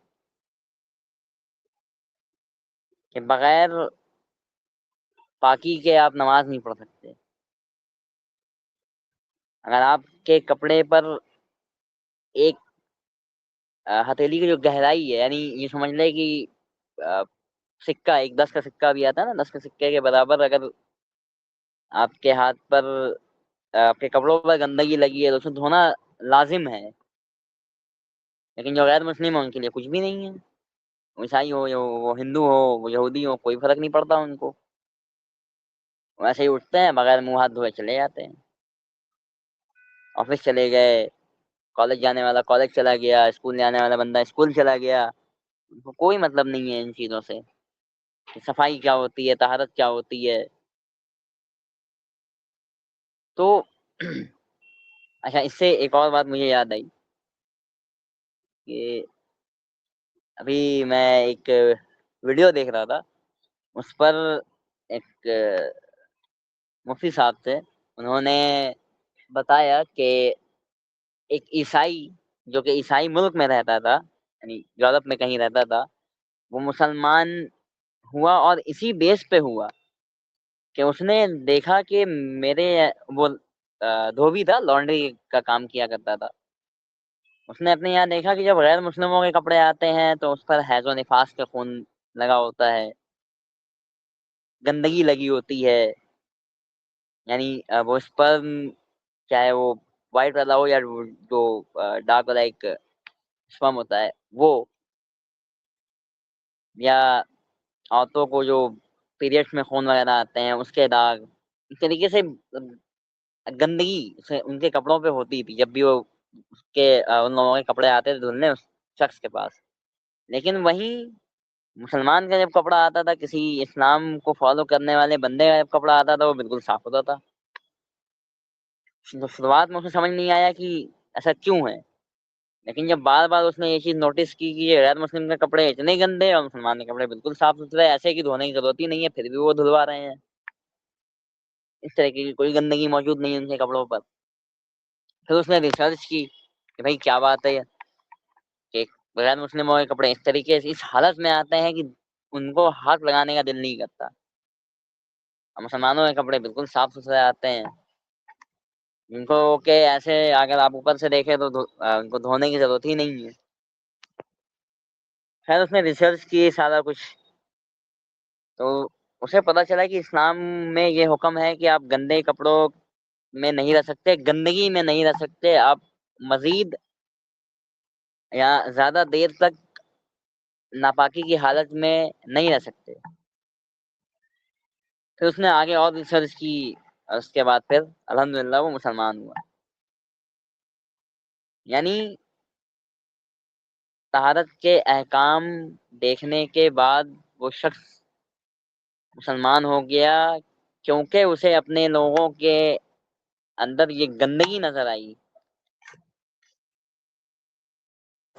Speaker 1: کہ بغیر پاکی کے آپ نماز نہیں پڑھ سکتے۔ اگر آپ کے کپڑے پر ایک ہتھیلی کی جو گہرائی ہے، یعنی یہ سمجھ لے کہ سکہ، ایک 10 کا سکہ بھی آتا ہے نا، 10 کے سکے کے برابر اگر آپ کے ہاتھ پر، آپ کے کپڑوں پر گندگی لگی ہے تو اسے دھونا لازم ہے۔ لیکن جو غیر مسلم ہے ان کے لیے کچھ بھی نہیں ہے، وہ عیسائی ہو یا وہ ہندو ہو، وہ یہودی ہو، کوئی فرق نہیں پڑتا ان کو، ویسے ہی اٹھتے ہیں بغیر منہ ہاتھ دھوئے چلے جاتے ہیں، آفس چلے گئے، کالج جانے والا کالج چلا گیا، اسکول جانے والا بندہ اسکول چلا گیا، ان کو کوئی مطلب نہیں ہے ان چیزوں سے کہ صفائی کیا ہوتی ہے، طہارت کیا ہوتی ہے۔ تو اچھا، اس سے ایک اور بات مجھے یاد آئی کہ ابھی میں ایک ویڈیو دیکھ رہا تھا، اس پر ایک مفتی صاحب تھے، انہوں نے بتایا کہ ایک عیسائی جو کہ عیسائی ملک میں رہتا تھا، یعنی یورپ میں کہیں رہتا تھا، وہ مسلمان ہوا، اور اسی بیس پہ ہوا کہ اس نے دیکھا کہ میرے، وہ دھوبی تھا، لانڈری کا کام کیا کرتا تھا، اس نے اپنے یہاں دیکھا کہ جب غیر مسلموں کے کپڑے آتے ہیں تو اس پر حیض و نفاس کا خون لگا ہوتا ہے، گندگی لگی ہوتی ہے، یعنی وہ اسپرم، چاہے وہ وائٹ والا ہو یا جو ڈارک والا ایک اسپرم ہوتا ہے وہ، یا عورتوں کو جو پیریڈس میں خون وغیرہ آتے ہیں اس کے داغ، اس طریقے سے گندگی ان کے کپڑوں پہ ہوتی تھی جب بھی وہ اس کے ان لوگوں کے کپڑے آتے تھے دھلنے اس شخص کے پاس۔ لیکن وہیں مسلمان کا جب کپڑا آتا تھا، کسی اسلام کو فالو کرنے والے بندے کا جب کپڑا آتا تھا، وہ بالکل صاف ہوتا تھا۔ شروعات میں اسے سمجھ نہیں آیا کہ ایسا کیوں ہے، لیکن جب بار بار اس نے یہ چیز نوٹس کی کہ یہ غیر مسلم کے کپڑے اتنے گندے اور مسلمان کے کپڑے بالکل صاف ستھرے، ایسے کہ دھونے کی ضرورت ہی نہیں ہے، پھر بھی وہ دھلوا رہے ہیں، اس طرح کی کوئی گندگی موجود نہیں ہے ان کے کپڑوں پر۔ پھر اس نے ریسرچ کی کہ بھائی کیا بات ہے کہ غیر مسلموں کے کپڑے اس طریقے سے اس حالت میں آتے ہیں کہ ان کو ہاتھ لگانے کا دل نہیں کرتا، اور مسلمانوں کے کپڑے بالکل صاف ستھرے آتے ہیں، ان کو کہ ایسے اگر آپ اوپر سے دیکھیں تو ان کو دھونے کی ضرورت ہی نہیں ہے۔ خیر اس نے ریسرچ کی سارا کچھ، تو اسے پتا چلا کہ اسلام میں یہ حکم ہے کہ آپ گندے کپڑوں میں نہیں رہ سکتے، گندگی میں نہیں رہ سکتے، آپ مزید یا زیادہ دیر تک ناپاکی کی حالت میں نہیں رہ سکتے۔ پھر اس نے آگے اور ریسرچ کی، اور اس کے بعد پھر الحمدللہ وہ مسلمان ہوا۔ یعنی طہارت کے احکام دیکھنے کے بعد وہ شخص مسلمان ہو گیا، کیونکہ اسے اپنے لوگوں کے اندر یہ گندگی نظر آئی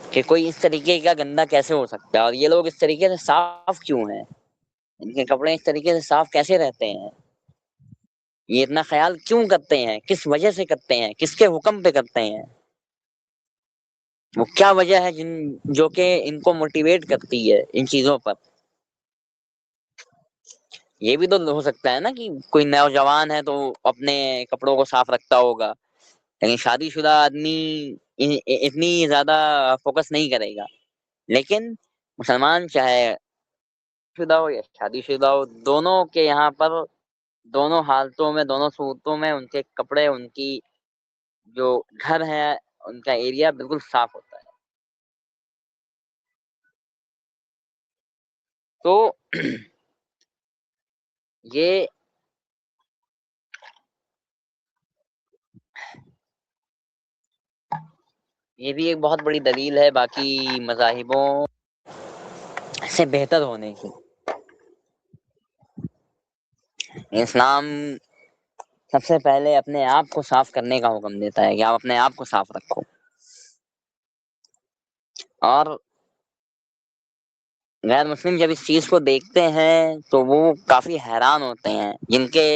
Speaker 1: کہ کوئی اس طریقے کا گندا کیسے ہو سکتا ہے، اور یہ لوگ اس طریقے سے صاف کیوں ہیں، ان کے کپڑے اس طریقے سے صاف کیسے رہتے ہیں، یہ اتنا خیال کیوں کرتے ہیں، کس وجہ سے کرتے ہیں، کس کے حکم پہ کرتے ہیں، وہ کیا وجہ ہے جو کہ ان کو موٹیویٹ کرتی ہے ان چیزوں پر۔ یہ بھی تو ہو سکتا ہے نا کہ کوئی نوجوان ہے تو اپنے کپڑوں کو صاف رکھتا ہوگا، لیکن شادی شدہ آدمی اتنی زیادہ فوکس نہیں کرے گا، لیکن مسلمان چاہے شدہ ہو یا شادی شدہ ہو، دونوں کے یہاں پر دونوں حالتوں میں، دونوں صورتوں میں ان کے کپڑے، ان کی جو گھر ہے، ان کا ایریا بالکل صاف ہوتا ہے۔ تو یہ بھی ایک بہت بڑی دلیل ہے باقی مذاہبوں سے بہتر ہونے کی۔ اسلام سب سے پہلے اپنے آپ کو صاف کرنے کا حکم دیتا ہے کہ آپ اپنے آپ کو صاف رکھو۔ اور غیر مسلم جب اس چیز کو دیکھتے ہیں تو وہ کافی حیران ہوتے ہیں، جن کے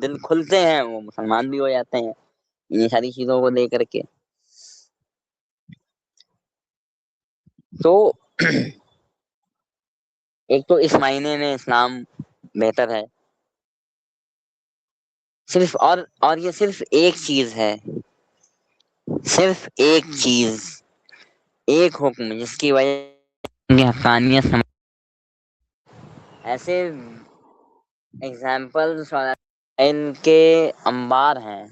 Speaker 1: دل کھلتے ہیں وہ مسلمان بھی ہو جاتے ہیں یہ ساری چیزوں کو لے کر کے۔ تو ایک تو اس معنی میں اسلام بہتر ہے، صرف اور یہ صرف ایک چیز ہے، صرف ایک چیز، ایک حکم جس کی وجہ سے حقانیت ایسے ایگزامپلس اور ان کے انبار ہیں۔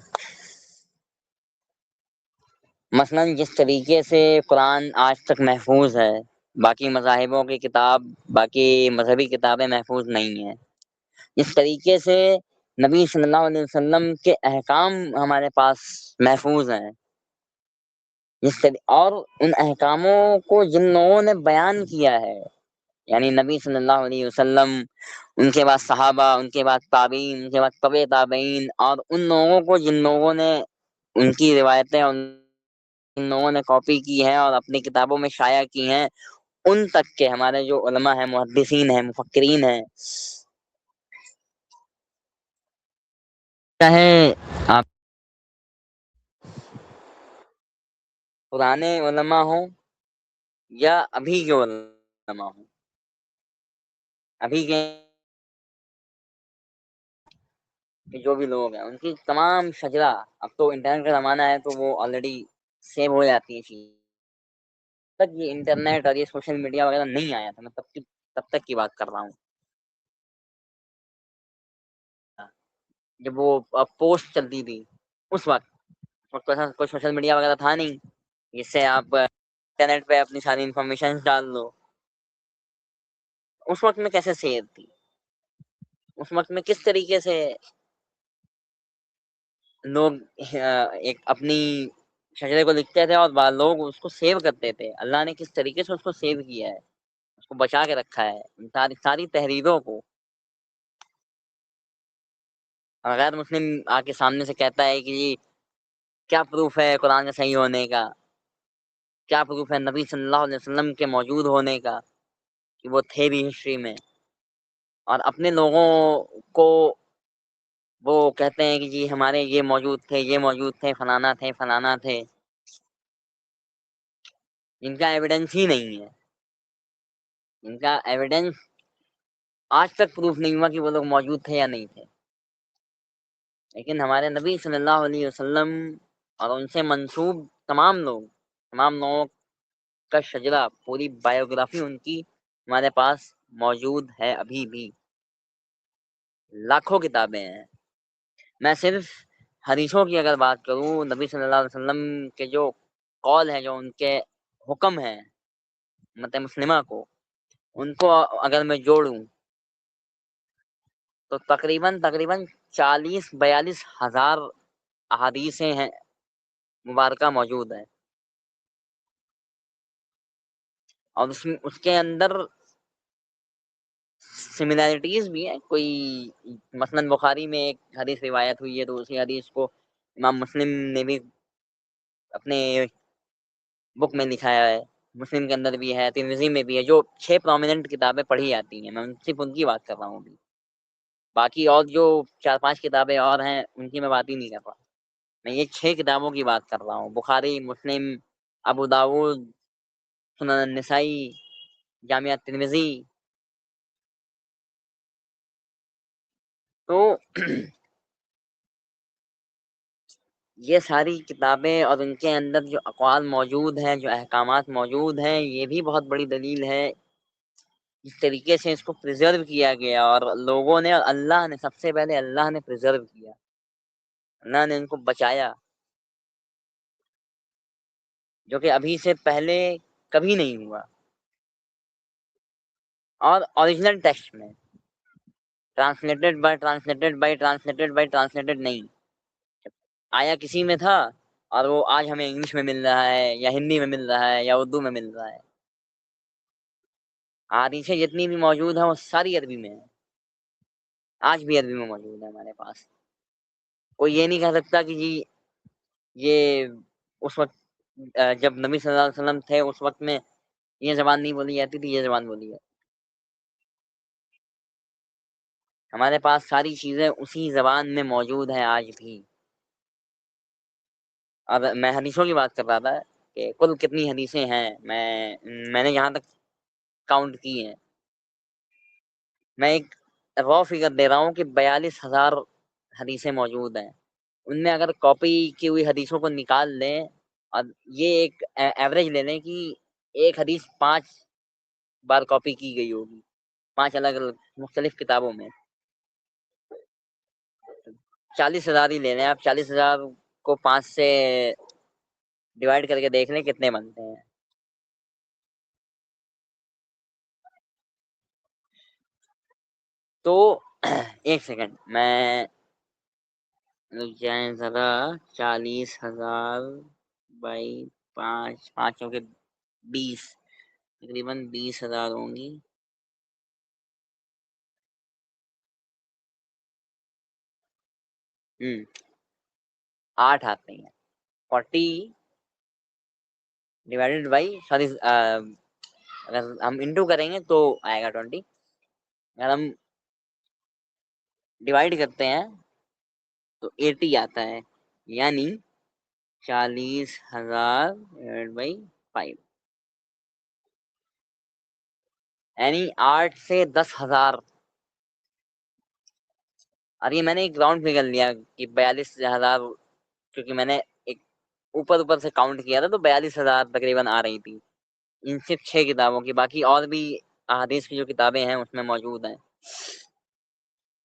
Speaker 1: مثلا جس طریقے سے قرآن آج تک محفوظ ہے، باقی مذاہبوں کی کتاب، باقی مذہبی کتابیں محفوظ نہیں ہیں، جس طریقے سے نبی صلی اللہ علیہ وسلم کے احکام ہمارے پاس محفوظ ہیں، اور ان احکاموں کو جن لوگوں نے بیان کیا ہے، یعنی نبی صلی اللہ علیہ وسلم، ان کے بعد صحابہ، ان کے بعد تابعین، ان کے بعد طبع تابعین، اور ان لوگوں کو جن لوگوں نے ان کی روایتیں ان لوگوں نے کاپی کی ہیں اور اپنی کتابوں میں شائع کی ہیں، ان تک کے ہمارے جو علماء ہیں، محدثین ہیں، مفکرین ہیں، چاہے آپ پرانے علماء ہوں یا ابھی کے علماء ہوں، ابھی کے جو بھی لوگ ہیں، ان کی تمام شجرہ، اب تو انٹرنیٹ کا زمانہ ہے تو وہ آلریڈی سیو ہو جاتی ہیں چیزیں، تک یہ انٹرنیٹ اور یہ سوشل میڈیا وغیرہ نہیں آیا تھا، میں تب تک کی بات کر رہا ہوں، جب وہ پوسٹ چلتی تھی اس وقت کوئی سوشل میڈیا وغیرہ تھا نہیں جس سے آپ انٹرنیٹ پہ اپنی ساری انفارمیشن ڈال دو۔ اس وقت میں کیسے سیو تھی، اس وقت میں کس طریقے سے لوگ ایک اپنی شجرے کو لکھتے تھے اور بعض لوگ اس کو سیو کرتے تھے، اللہ نے کس طریقے سے اس کو سیو کیا ہے، اس کو بچا کے رکھا ہے، ان ساری تحریروں کو۔ اور غیر مسلم آ کے سامنے سے کہتا ہے کہ جی کیا پروف ہے قرآن کے صحیح ہونے کا، کیا پروف ہے نبی صلی اللہ علیہ وسلم کے موجود ہونے کا، کہ وہ تھے بھی ہسٹری میں، اور اپنے لوگوں کو وہ کہتے ہیں کہ جی ہمارے یہ موجود تھے، یہ موجود تھے، فلانا تھے، فلانا تھے، ان کا ایویڈنس ہی نہیں ہے، ان کا ایویڈنس آج تک پروف نہیں ہوا کہ وہ لوگ موجود تھے یا نہیں تھے، لیکن ہمارے نبی صلی اللہ علیہ وسلم اور ان سے منسوب تمام لوگوں کا شجرہ، پوری بایوگرافی ان کی ہمارے پاس موجود ہے، ابھی بھی لاکھوں کتابیں ہیں۔ میں صرف حدیثوں کی اگر بات کروں، نبی صلی اللہ علیہ وسلم کے جو قول ہیں، جو ان کے حکم ہیں امت مسلمہ کو، ان کو اگر میں جوڑوں تو تقریباً 40-42 ہزار احادیثیں ہیں مبارکہ موجود ہیں، اور اس کے اندر سملیرٹیز بھی ہیں، کوئی مثلاً بخاری میں ایک حدیث روایت ہوئی ہے تو اسی حدیث کو امام مسلم نے بھی اپنے بک میں لکھایا ہے، مسلم کے اندر بھی ہے، ترمذی میں بھی ہے، جو 6 پرومیننٹ کتابیں پڑھی جاتی ہیں، میں صرف ان کی بات کر رہا ہوں ابھی، باقی اور جو 4-5 کتابیں اور ہیں ان کی میں بات ہی نہیں کر رہا، میں یہ 6 کتابوں کی بات کر رہا ہوں، بخاری، مسلم، ابو داود، سنن النسائی، جامعہ ترمذی۔ تو یہ ساری کتابیں اور ان کے اندر جو اقوال موجود ہیں، جو احکامات موجود ہیں، یہ بھی بہت بڑی دلیل ہے جس طریقے سے اس کو پریزرو کیا گیا، اور لوگوں نے، اور اللہ نے، سب سے پہلے اللہ نے پریزرو کیا، اللہ نے ان کو بچایا، جو کہ ابھی سے پہلے کبھی نہیں ہوا، اور اوریجنل ٹیکسٹ میں، ٹرانسلیٹڈ نہیں، آیا کسی میں تھا اور وہ آج ہمیں انگلش میں مل رہا ہے، یا ہندی میں مل رہا ہے، یا اردو میں مل رہا ہے، حدیثیں جتنی بھی موجود ہیں وہ ساری عربی میں ہیں، آج بھی عربی میں موجود ہے ہمارے پاس۔ کوئی یہ نہیں کہہ سکتا کہ جی یہ اس وقت جب نبی صلی اللہ علیہ وسلم تھے اس وقت میں یہ زبان نہیں بولی جاتی تھی، یہ زبان بولی جاتی. ہمارے پاس ساری چیزیں اسی زبان میں موجود ہیں آج بھی. اب میں حدیثوں کی بات کر رہا تھا کہ کل کتنی حدیثیں ہیں. میں نے یہاں تک کاؤنٹ کی ہیں. میں ایک را فگر دے رہا ہوں کہ 42,000 حدیثیں موجود ہیں. ان میں اگر کاپی کی ہوئی حدیثوں کو نکال لیں اور یہ ایک ایوریج لے لیں کہ ایک حدیث 5 بار کاپی کی گئی ہوگی 5 الگ الگ مختلف کتابوں میں. 40,000 ہی لے لیں آپ. 40,000 کو 5 سے ڈیوائڈ کر کے دیکھ لیں کتنے بنتے ہیں. تو ایک سیکنڈ میں رک جائیں ذرا. 40,000 بائی 5 کے 20 تقریباً 20,000 ہوں گی. 8 آتے ہیں. 40 ڈیوائڈیڈ بائی سوری اگر ہم انٹو کریں گے تو آئے گا 20. اگر ہم ڈیوائڈ کرتے ہیں تو 80 آتا ہے. یعنی 40,000 ڈیوائڈ بائی 5 یعنی 8 سے 10,000. اور یہ میں نے ایک راؤنڈ فگر لیا کہ 42,000 کیونکہ میں نے ایک اوپر سے کاؤنٹ کیا تھا تو 42,000 تقریباً آ رہی تھی ان صرف 6 کتابوں کی. باقی اور بھی احادیث کی جو کتابیں ہیں اس میں موجود ہیں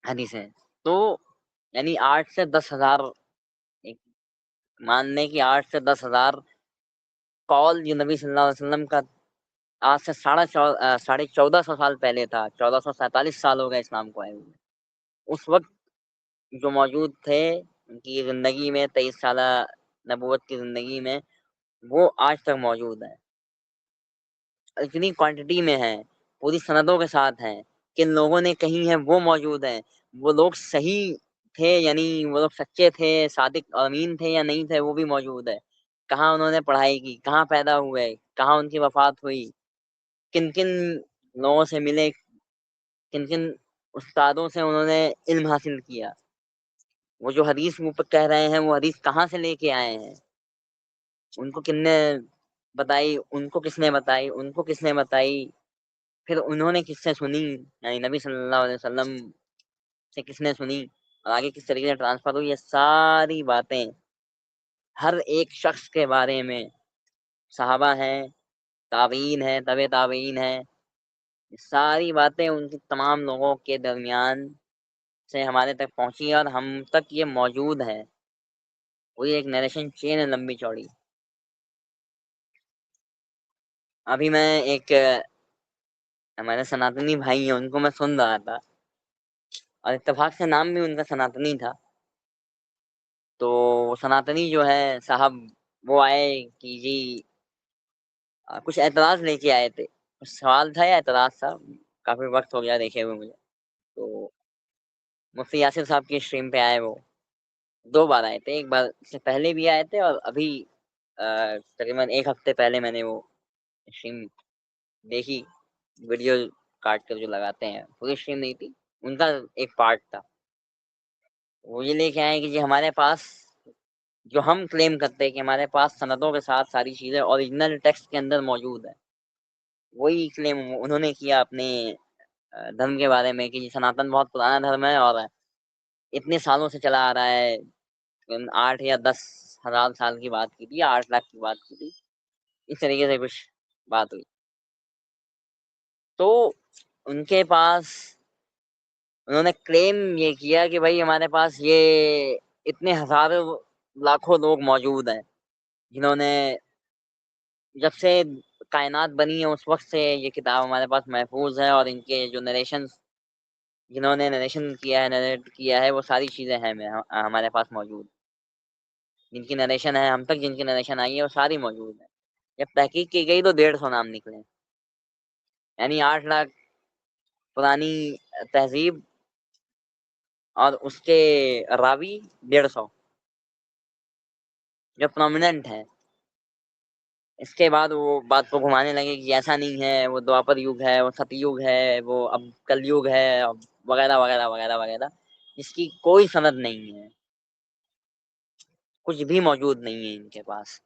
Speaker 1: حدیثیں. تو یعنی 8 سے 10,000 مان لیں کہ 8 سے 10,000 قول جو نبی صلی اللہ علیہ وسلم کا آج سے 1450 سال پہلے تھا. 1447 سال ہو گئے اسلام کو آئے ہوئے. اس وقت جو موجود تھے ان کی زندگی میں 23 سالہ نبوت کی زندگی میں وہ آج تک موجود ہے. اتنی کوانٹٹی میں ہے پوری سندوں کے ساتھ ہیں. کن لوگوں نے کہیں ہیں وہ موجود ہیں. وہ لوگ صحیح تھے یعنی وہ لوگ سچے تھے صادق امین تھے یا نہیں تھے وہ بھی موجود ہے. کہاں انہوں نے پڑھائی کی, کہاں پیدا ہوئے, کہاں ان کی وفات ہوئی, کن کن لوگوں سے ملے, کن کن استادوں سے انہوں نے علم حاصل کیا. وہ جو حدیث منہ پہ کہہ رہے ہیں وہ حدیث کہاں سے لے کے آئے ہیں, ان کو کن نے بتائی, ان کو کس نے بتائی, ان کو کس نے بتائی, پھر انہوں نے کس سے سنی یعنی نبی صلی اللہ علیہ وسلم سے کس نے سنی اور آگے کس طریقے سے ٹرانسفر ہوئی. یہ ساری باتیں ہر ایک شخص کے بارے میں صحابہ ہیں, تابعین ہیں, تبع تابعین ہیں, ساری باتیں ان کی تمام لوگوں کے درمیان سے ہمارے تک پہنچی اور ہم تک یہ موجود ہے. وہی ایک نیریشن چین ہے لمبی چوڑی. ابھی میں ایک ہمارے سناتنی بھائی ہیں ان کو میں سن رہا تھا اور اتفاق سے نام بھی ان کا سناتنی تھا. تو سناتنی جو ہے صاحب وہ آئے کہ جی کچھ اعتراض لے کے آئے تھے. کچھ سوال تھا یا اعتراض تھا, کافی وقت ہو گیا دیکھے ہوئے مجھے. تو مفتی یاسر صاحب کی اسٹریم پہ آئے. وہ 2 بار آئے تھے, ایک بار سے پہلے بھی آئے تھے اور ابھی تقریباً 1 ہفتے پہلے میں نے وہ اسٹریم دیکھی. ویڈیو کاٹ کر جو لگاتے ہیں پوری اسٹریم نہیں تھی, ان کا ایک پارٹ تھا. وہ یہ لے کے آئے کہ جی ہمارے پاس جو ہم کلیم کرتے ہیں کہ ہمارے پاس سندوں کے ساتھ ساری چیزیں اوریجنل ٹیکسٹ کے اندر موجود ہے, وہی کلیم انہوں نے کیا اپنے دھرم کے بارے میں کہ جی سناتن بہت پرانا دھرم ہے اور اتنے سالوں سے چلا آ رہا ہے. 8 یا 10 ہزار سال کی بات کی تھی, 8 لاکھ کی بات کی تھی, اس طریقے سے کچھ بات ہوئی. تو ان کے پاس انہوں نے کلیم یہ کیا کہ بھائی ہمارے پاس یہ اتنے ہزاروں لاکھوں لوگ موجود ہیں جنہوں نے جب سے کائنات بنی ہے اس وقت سے یہ کتاب ہمارے پاس محفوظ ہے, اور ان کے جو نریشن جنہوں نے نریشن کیا ہے, نریٹ کیا ہے, وہ ساری چیزیں ہیں ہمارے پاس موجود. جن کی نریشن ہے ہم تک, جن کی نریشن آئی ہے وہ ساری موجود ہے. جب تحقیق کی گئی تو 150 نام نکلے, یعنی 8 لاکھ پرانی تہذیب اور اس کے راوی 150 جو پرومیننٹ ہیں. اس کے بعد وہ بات کو گھمانے لگے کہ ایسا نہیں ہے، وہ دوپر یگ ہے، وہ ست یگ ہے، وہ اب کل یگ ہے، وغیرہ وغیرہ وغیرہ وغیرہ، جس کی کوئی سند نہیں ہے، کچھ بھی موجود نہیں ہے ان کے پاس،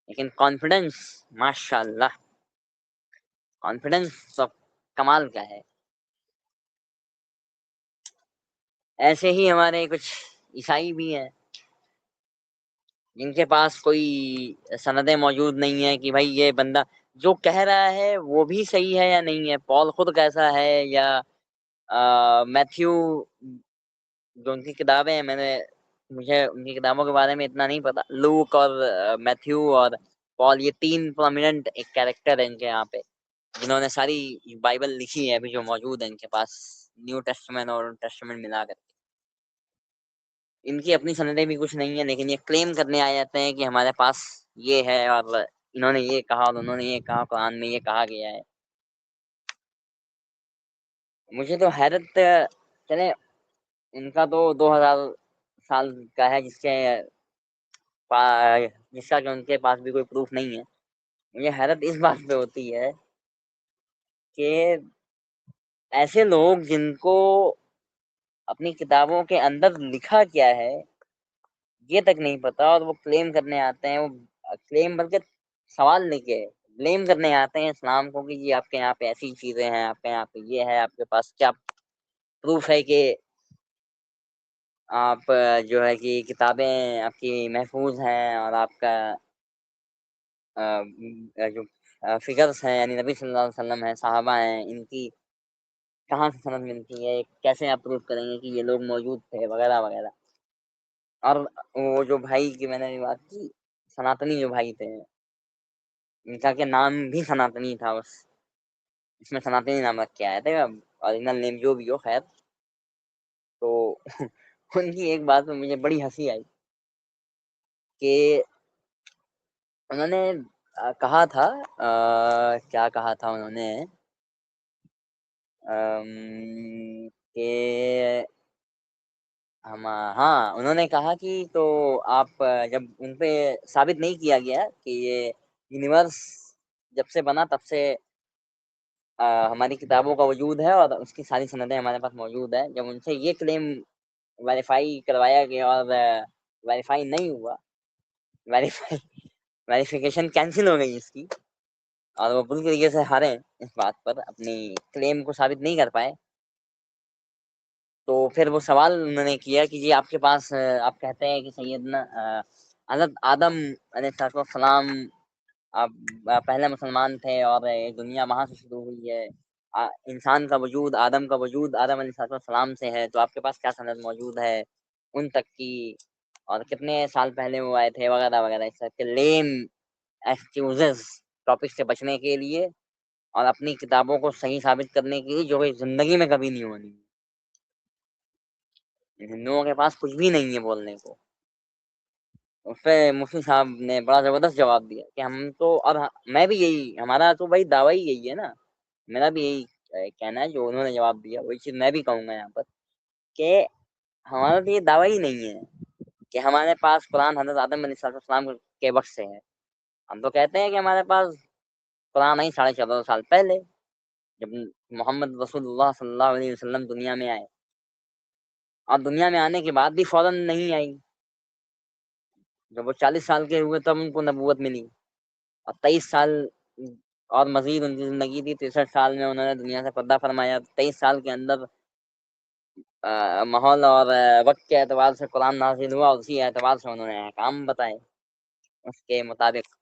Speaker 1: لیکن کانفیڈنس ماشاء اللہ، کانفیڈنس سب کمال کا ہے۔ ایسے ہی ہمارے کچھ عیسائی بھی ہیں جن کے پاس کوئی سندیں موجود نہیں ہیں کہ بھائی یہ بندہ جو کہہ رہا ہے وہ بھی صحیح ہے یا نہیں ہے، پال خود کیسا ہے، یا میتھیو جو ان کی کتابیں ہیں، مجھے ان کی کتابوں کے بارے میں اتنا نہیں پتا، لوک اور میتھیو اور پال، یہ تین پرومیننٹ ایک کیریکٹر ہیں ان کے یہاں پہ، جنہوں نے ساری بائبل لکھی ہے ابھی جو موجود ہے ان کے پاس، نیو ٹیسٹمنٹ اور ٹیسٹمنٹ ملا کر۔ ان کی اپنی سندیں بھی کچھ نہیں ہیں، لیکن یہ کلیم کرنے آ جاتے ہیں کہ ہمارے پاس یہ ہے، اور انہوں نے یہ کہا اور انہوں نے یہ کہا، قرآن میں یہ کہا گیا ہے۔ مجھے تو حیرت، چلے ان کا تو 2000 سال کا ہے، جس کا کہ ان کے پاس بھی کوئی پروف نہیں ہے۔ مجھے حیرت اس بات پہ ہوتی ہے کہ ایسے لوگ جن کو اپنی کتابوں کے اندر لکھا کیا ہے یہ تک نہیں پتا، اور وہ کلیم کرنے آتے ہیں، وہ کلیم بلکہ سوال لے کے بلیم کرنے آتے ہیں اسلام کو کہ جی آپ کے یہاں پہ ایسی چیزیں ہیں، آپ کے یہاں پہ یہ ہے، آپ کے پاس کیا پروف ہے کہ آپ جو ہے کہ کتابیں آپ کی محفوظ ہیں، اور آپ کا جو فگرس ہیں یعنی نبی صلی اللہ علیہ وسلم ہیں، صحابہ ہیں، ان کی کہاں سے سند ملتی ہے، کیسے آپ پروف کریں گے کہ یہ لوگ موجود تھے، وغیرہ وغیرہ۔ اور وہ جو بھائی کی میں نے بات کی، سناتنی جو بھائی تھے، ان کا کہ نام بھی سناتنی تھا، اس میں سناتنی نام رکھ کے آیا تھا، اوریجنل نیم جو بھی ہو، خیر۔ تو ان کی ایک بات میں مجھے بڑی ہنسی آئی کہ انہوں نے کہا تھا، کیا کہا تھا انہوں نے، کہ ہاں انہوں نے کہا کہ تو آپ جب ان پہ ثابت نہیں کیا گیا کہ یہ یونیورس جب سے بنا تب سے ہماری کتابوں کا وجود ہے اور اس کی ساری سندیں ہمارے پاس موجود ہے، جب ان سے یہ کلیم ویریفائی کروایا گیا اور ویریفائی نہیں ہوا، ویریفیکیشن کینسل ہو گئی اس کی، اور وہ پوری طریقے سے ہارے اس بات پر، اپنی کلیم کو ثابت نہیں کر پائے، تو پھر وہ سوال انہوں نے کیا کہ جی آپ کے پاس آپ کہتے ہیں کہ سیدنا حضرت آدم علیہ السلام آپ پہلے مسلمان تھے، اور ایک دنیا وہاں سے شروع ہوئی ہے، انسان کا وجود، آدم کا وجود آدم علیہ السلام سے ہے، تو آپ کے پاس کیا سند موجود ہے ان تک کی، اور کتنے سال پہلے وہ آئے تھے، وغیرہ وغیرہ، اس طرح کے لیم ایکسکیوزز ٹاپک سے بچنے کے لیے، اور اپنی کتابوں کو صحیح ثابت کرنے کے لیے، جو کہ زندگی میں کبھی نہیں ہونی۔ ہندوؤں کے پاس کچھ بھی نہیں ہے بولنے کو۔ اس پہ مفتی صاحب نے بڑا زبردست جواب دیا کہ ہم تو، اور میں بھی یہی، ہمارا تو بھائی دعویٰ ہی یہی ہے نا، میرا بھی یہی کہنا ہے، جو انہوں نے جواب دیا وہی چیز میں بھی کہوں گا یہاں پر، کہ ہمارا تو یہ دعویٰ ہی نہیں ہے کہ ہمارے پاس قرآن حضرت آدم علیہ السلام کے وقت سے ہے۔ ہم تو کہتے ہیں کہ ہمارے پاس قرآن آئی 1450 سال پہلے، جب محمد رسول اللہ صلی اللہ علیہ وسلم دنیا میں آئے، اور دنیا میں آنے کے بعد بھی فوراً نہیں آئی، جب وہ 40 سال کے ہوئے تب ان کو نبوت ملی، اور 23 سال اور مزید ان کی زندگی تھی، 63 سال میں انہوں نے دنیا سے پردہ فرمایا۔ 23 سال کے اندر ماحول اور وقت کے اعتبار سے قرآن نازل ہوا، اسی اعتبار سے انہوں نے احکام بتائے، اس کے مطابق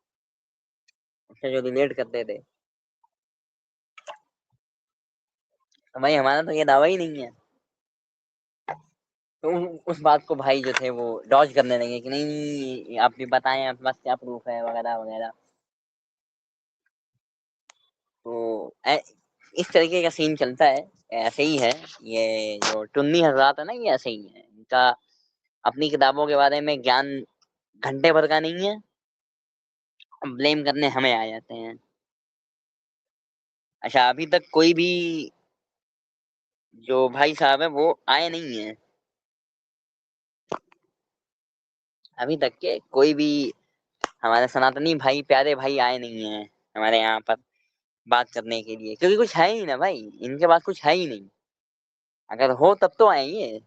Speaker 1: اس سے جو ریلیٹ کرتے تھے۔ تو بھائی ہمارا تو یہ دعویٰ ہی نہیں ہے۔ تو اس بات کو بھائی جو تھے وہ ڈاج کرنے لگے کہ نہیں آپ بھی بتائیں آپ کے پاس کیا پروف ہے، وغیرہ وغیرہ۔ تو اس طریقے کا سین چلتا ہے، ایسے ہی ہے یہ جو ٹنی حضرات ہے نا، یہ ایسے ہی ہے، ان کا اپنی کتابوں کے بارے میں گیان گھنٹے بھر کا نہیں ہے، بلیم کرنے ہمیں آ جاتے ہیں۔ اچھا ابھی تک کوئی بھی جو بھائی صاحب ہے وہ آئے نہیں ہیں، ابھی تک کے کوئی بھی ہمارے سناتنی بھائی پیارے بھائی آئے نہیں ہیں ہمارے یہاں پر بات کرنے کے لیے، کیونکہ کچھ ہے ہی نا بھائی، ان کے پاس کچھ ہے ہی نہیں، اگر ہو تب تو آئیں گے،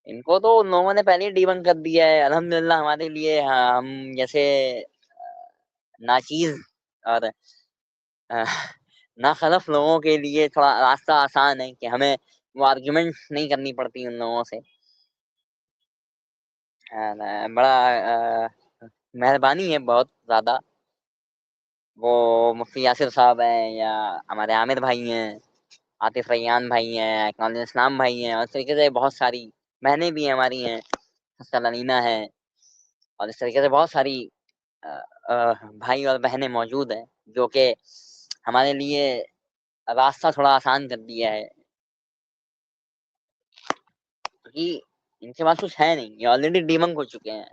Speaker 1: ان کو تو لوگوں نے پہلے ہی ڈیبنک کر دیا ہے الحمدللہ ہمارے لیے، ہم جیسے ناچیز اور ناخلف لوگوں کے لیے تھوڑا راستہ آسان ہے کہ ہمیں وہ آرگیومنٹ نہیں کرنی پڑتی ان لوگوں سے، بڑا مہربانی ہے بہت زیادہ، وہ مفتی یاسر صاحب ہیں یا ہمارے عامر بھائی ہیں، عاطف ریان بھائی ہیں، اقمال اسلام بھائی ہیں، اور اس طریقے سے بہت ساری بہنیں بھی ہماری ہیں، سلینا ہے، اور اس طریقے سے بہت ساری بھائی اور بہنیں موجود ہیں جو کہ ہمارے لیے راستہ تھوڑا آسان کر دیا ہے، کیونکہ ان کے پاس کچھ ہے نہیں، یہ آلریڈی ڈیمنک ہو چکے ہیں،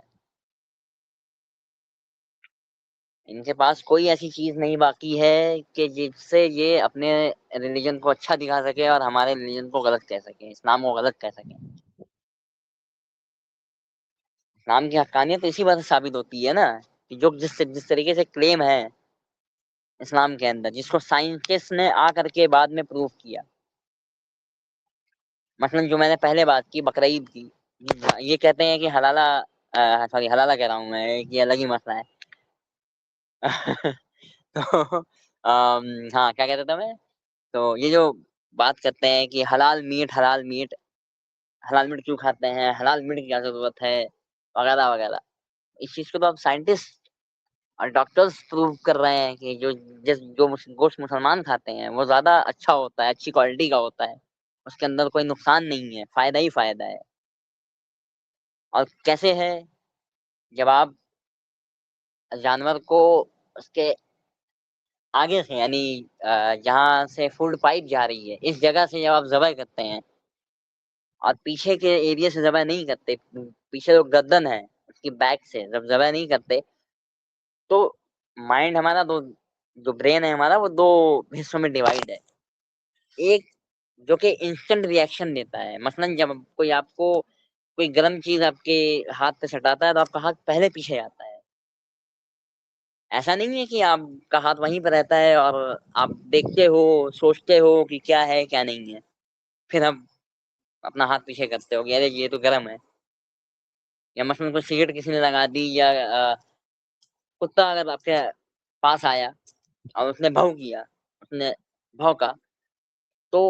Speaker 1: ان کے پاس کوئی ایسی چیز نہیں باقی ہے کہ جس سے یہ اپنے ریلیجن کو اچھا دکھا سکے اور ہمارے ریلیجن کو غلط کہہ سکے، اسلام کو غلط کہہ سکے۔ اسلام کی حقانیت اسی بات سے ثابت ہوتی ہے نا کہ جو جس طریقے سے کلیم ہے اسلام کے اندر، جس کو سائنٹسٹ نے آ کر کے بعد میں پروف کیا، مثلا جو میں نے پہلے بات کی بقرعید کی، یہ کہتے ہیں کہ حلالہ سوری حلالہ کہہ رہا ہوں میں، یہ الگ ہی مسئلہ ہے تو ہاں کیا کہتا تھا میں، تو یہ جو بات کرتے ہیں کہ حلال میٹ حلال میٹ کیوں کھاتے ہیں، حلال میٹ کی کیا ضرورت ہے، وغیرہ وغیرہ، اس چیز کو تو اب سائنٹسٹ اور ڈاکٹرز پروو کر رہے ہیں کہ جو گوشت مسلمان کھاتے ہیں وہ زیادہ اچھا ہوتا ہے، اچھی کوالٹی کا ہوتا ہے، اس کے اندر کوئی نقصان نہیں ہے، فائدہ ہی فائدہ ہے۔ اور کیسے ہے، جب آپ جانور کو اس کے آگے سے، یعنی جہاں سے فوڈ پائپ جا رہی ہے اس جگہ سے جب آپ ذبح کرتے ہیں اور پیچھے کے ایریا سے ذبح نہیں کرتے، پیچھے جو گردن ہے اس کی بیک سے جب ذبح نہیں کرتے، تو مائنڈ ہمارا جو برین ہے ہمارا وہ دو حصوں میں ڈیوائڈ ہے، ایک جو کہ انسٹنٹ ریئیکشن دیتا ہے، مثلا جب کوئی آپ کو کوئی گرم چیز آپ کے ہاتھ پہ سٹاتا ہے تو آپ کا ہاتھ پہلے پیچھے آتا ہے، ایسا نہیں ہے کہ آپ کا ہاتھ وہیں پہ رہتا ہے اور آپ دیکھتے ہو سوچتے ہو کہ کیا ہے کیا نہیں ہے، پھر آپ اپنا ہاتھ پیچھے کرتے ہو کہ ارے یہ تو گرم ہے، یا مثلا کوئی سگریٹ کسی نے لگا دی، یا کتا اگر آپ کے پاس آیا اور اس نے بھو کیا، اس نے بھونکا، تو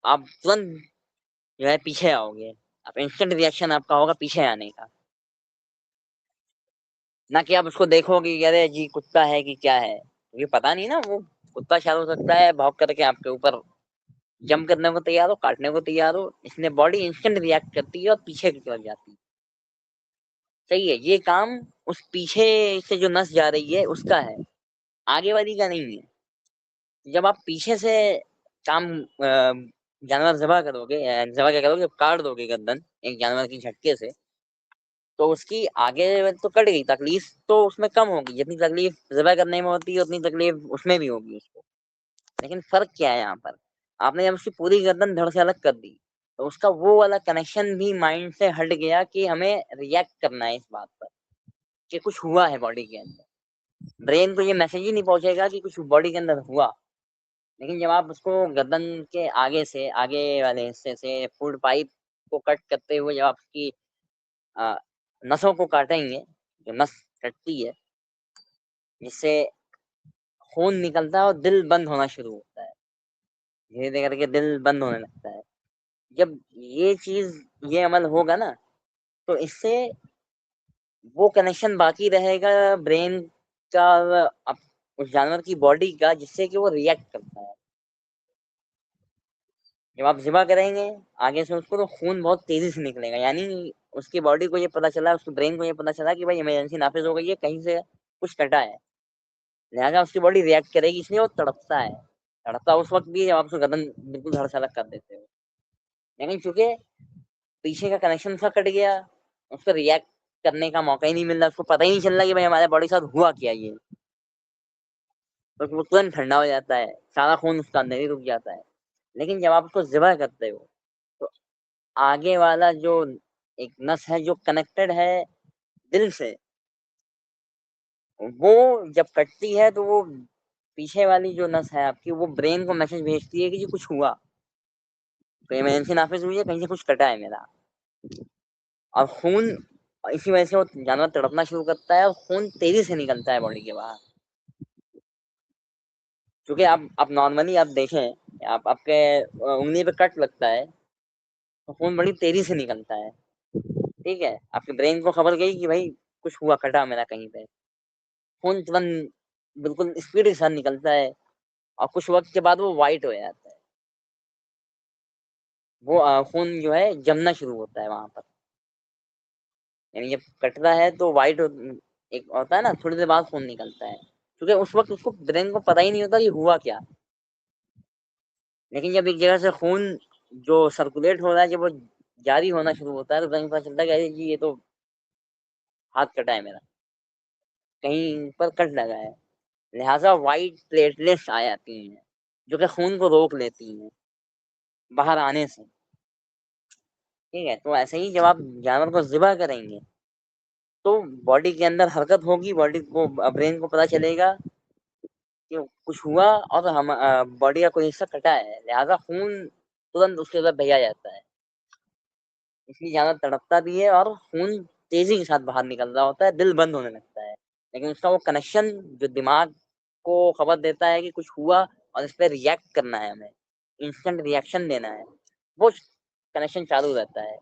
Speaker 1: آپ ترنت جو ہے پیچھے آؤ گے، آپ انسٹنٹ ریئیکشن آپ کا ہوگا پیچھے آنے کا، نہ کہ آپ اس کو دیکھو گے کہ ارے جی کتا ہے کہ کیا ہے، یہ پتا نہیں نا، وہ کتا شاید ہو سکتا ہے بھونک کر کے آپ کے اوپر جمپ کرنے کو تیار ہو، کاٹنے کو تیار ہو، اس لیے باڈی انسٹنٹ ریئیکٹ کرتی ہے اور پیچھے کی طرف جاتی ہے، صحیح ہے، یہ کام اس پیچھے سے جو نس جا رہی ہے اس کا ہے، آگے والی کا نہیں ہے۔ جب آپ پیچھے سے کام جانور ذبح کرو گے، ذبح کیا کرو گے، کاٹ دو گے گردن ایک جانور کی جھٹکے سے، تو اس کی آگے تو کٹ گئی، تکلیف تو اس میں کم ہوگی، جتنی تکلیف ذبح کرنے میں ہوتی ہے اتنی تکلیف اس میں بھی ہوگی اس کو، لیکن فرق کیا ہے یہاں پر، آپ نے جب اس کی پوری گردن دھڑ سے الگ کر دی تو اس کا وہ والا کنیکشن بھی مائنڈ سے ہٹ گیا کہ ہمیں ریئیکٹ کرنا ہے اس بات پر کہ کچھ ہوا ہے باڈی کے اندر، برین کو یہ میسج ہی نہیں پہنچے گا کہ کچھ باڈی کے اندر ہوا، لیکن جب آپ اس کو گردن کے آگے سے، آگے والے حصے سے فوڈ پائپ کو کٹ کرتے ہوئے جب آپ کی نسوں کو کاٹیں گے، جو نس کٹتی ہے جس سے خون نکلتا ہے اور دل بند ہونا شروع ہوتا ہے، دھیرے دھیرے کر کے دل بند ہونے لگتا ہے، جب یہ چیز یہ عمل ہوگا نا تو اس سے وہ کنیکشن باقی رہے گا برین کا اس جانور کی باڈی کا، جس سے کہ وہ ریئیکٹ کرتا ہے، جب آپ ذبح کریں گے آگے سے اس کو تو خون بہت تیزی سے نکلے گا، یعنی اس کی باڈی کو یہ پتا چلا، اس کی برین کو یہ پتا چلا کہ بھائی ایمرجنسی نافذ ہو گئی ہے، کہیں سے کچھ کٹا ہے، لہٰذا اس کی باڈی ریئیکٹ کرے گی، اس لیے وہ تڑپتا ہے، تڑپتا اس وقت بھی جب آپ اس کو گردن بالکل دھڑ سے الگ کر دیتے ہو، لیکن چونکہ پیچھے کا کنیکشن اس کا کٹ گیا، اس کو ریئیکٹ کرنے کا موقع ہی نہیں مل رہا، اس کو پتہ ہی نہیں چل رہا کہ بھائی ہمارے باڈی کے ساتھ ہوا کیا، یہ وہ ترنت ٹھنڈا ہو جاتا ہے، سارا خون اس کا اندر ہی رک جاتا ہے، لیکن جب آپ اس کو ذبح کرتے ہو تو آگے والا جو ایک نس ہے جو کنیکٹڈ ہے دل سے، وہ جب کٹتی ہے تو وہ پیچھے والی جو نس ہے آپ کی وہ برین کو میسج بھیجتی ہے کہ جی کچھ ہوا، تو ایمرجنسی نافذ ہوئی ہے، کہیں سے کچھ کٹا ہے میرا، اور خون اسی وجہ سے وہ جانور تڑپنا شروع کرتا ہے اور خون تیزی سے نکلتا ہے باڈی کے باہر. کیونکہ آپ نارملی آپ دیکھیں، آپ کے انگلی پہ کٹ لگتا ہے تو خون بڑی تیزی سے نکلتا ہے، ٹھیک ہے، آپ کے برین کو خبر گئی کہ بھائی کچھ ہوا، کٹا میرا کہیں پہ، خون ترنت بالکل اسپیڈ کے ساتھ نکلتا ہے، اور کچھ وقت کے بعد وہ وائٹ ہو جاتا ہے، وہ خون جو ہے جمنا شروع ہوتا ہے وہاں پر، یعنی جب کٹتا ہے تو وائٹ ایک ہوتا ہے نا، تھوڑی دیر بعد خون نکلتا ہے، کیونکہ اس وقت اس کو برین کو پتہ ہی نہیں ہوتا کہ ہوا کیا. لیکن جب ایک جگہ سے خون جو سرکولیٹ ہو رہا ہے جب وہ جاری ہونا شروع ہوتا ہے تو برین کو پتہ چلتا ہے کہ جی یہ تو ہاتھ کٹا ہے میرا، کہیں پر کٹ لگا ہے، لہٰذا وائٹ پلیٹلیٹس آ جاتی ہیں جو کہ خون کو روک لیتی ہیں باہر آنے سے. ٹھیک ہے، تو ایسے ہی جب آپ جانور کو ذبح کریں گے تو باڈی کے اندر حرکت ہوگی، باڈی کو برین کو پتہ چلے گا کہ کچھ ہوا اور ہم باڈی کا کوئی حصہ کٹا ہے، لہٰذا خون ترنت اس کے اندر بھیجا جاتا ہے، اس لیے جانور تڑپتا بھی ہے اور خون تیزی کے ساتھ باہر نکل رہا ہوتا ہے، دل بند ہونے لگتا ہے، لیکن اس کا وہ کنیکشن جو دماغ کو خبر دیتا ہے کہ کچھ ہوا اور اس پہ ریئیکٹ کرنا ہے، ہمیں انسٹنٹ ریئیکشن دینا ہے، وہ کنیکشن چالو رہتا ہے،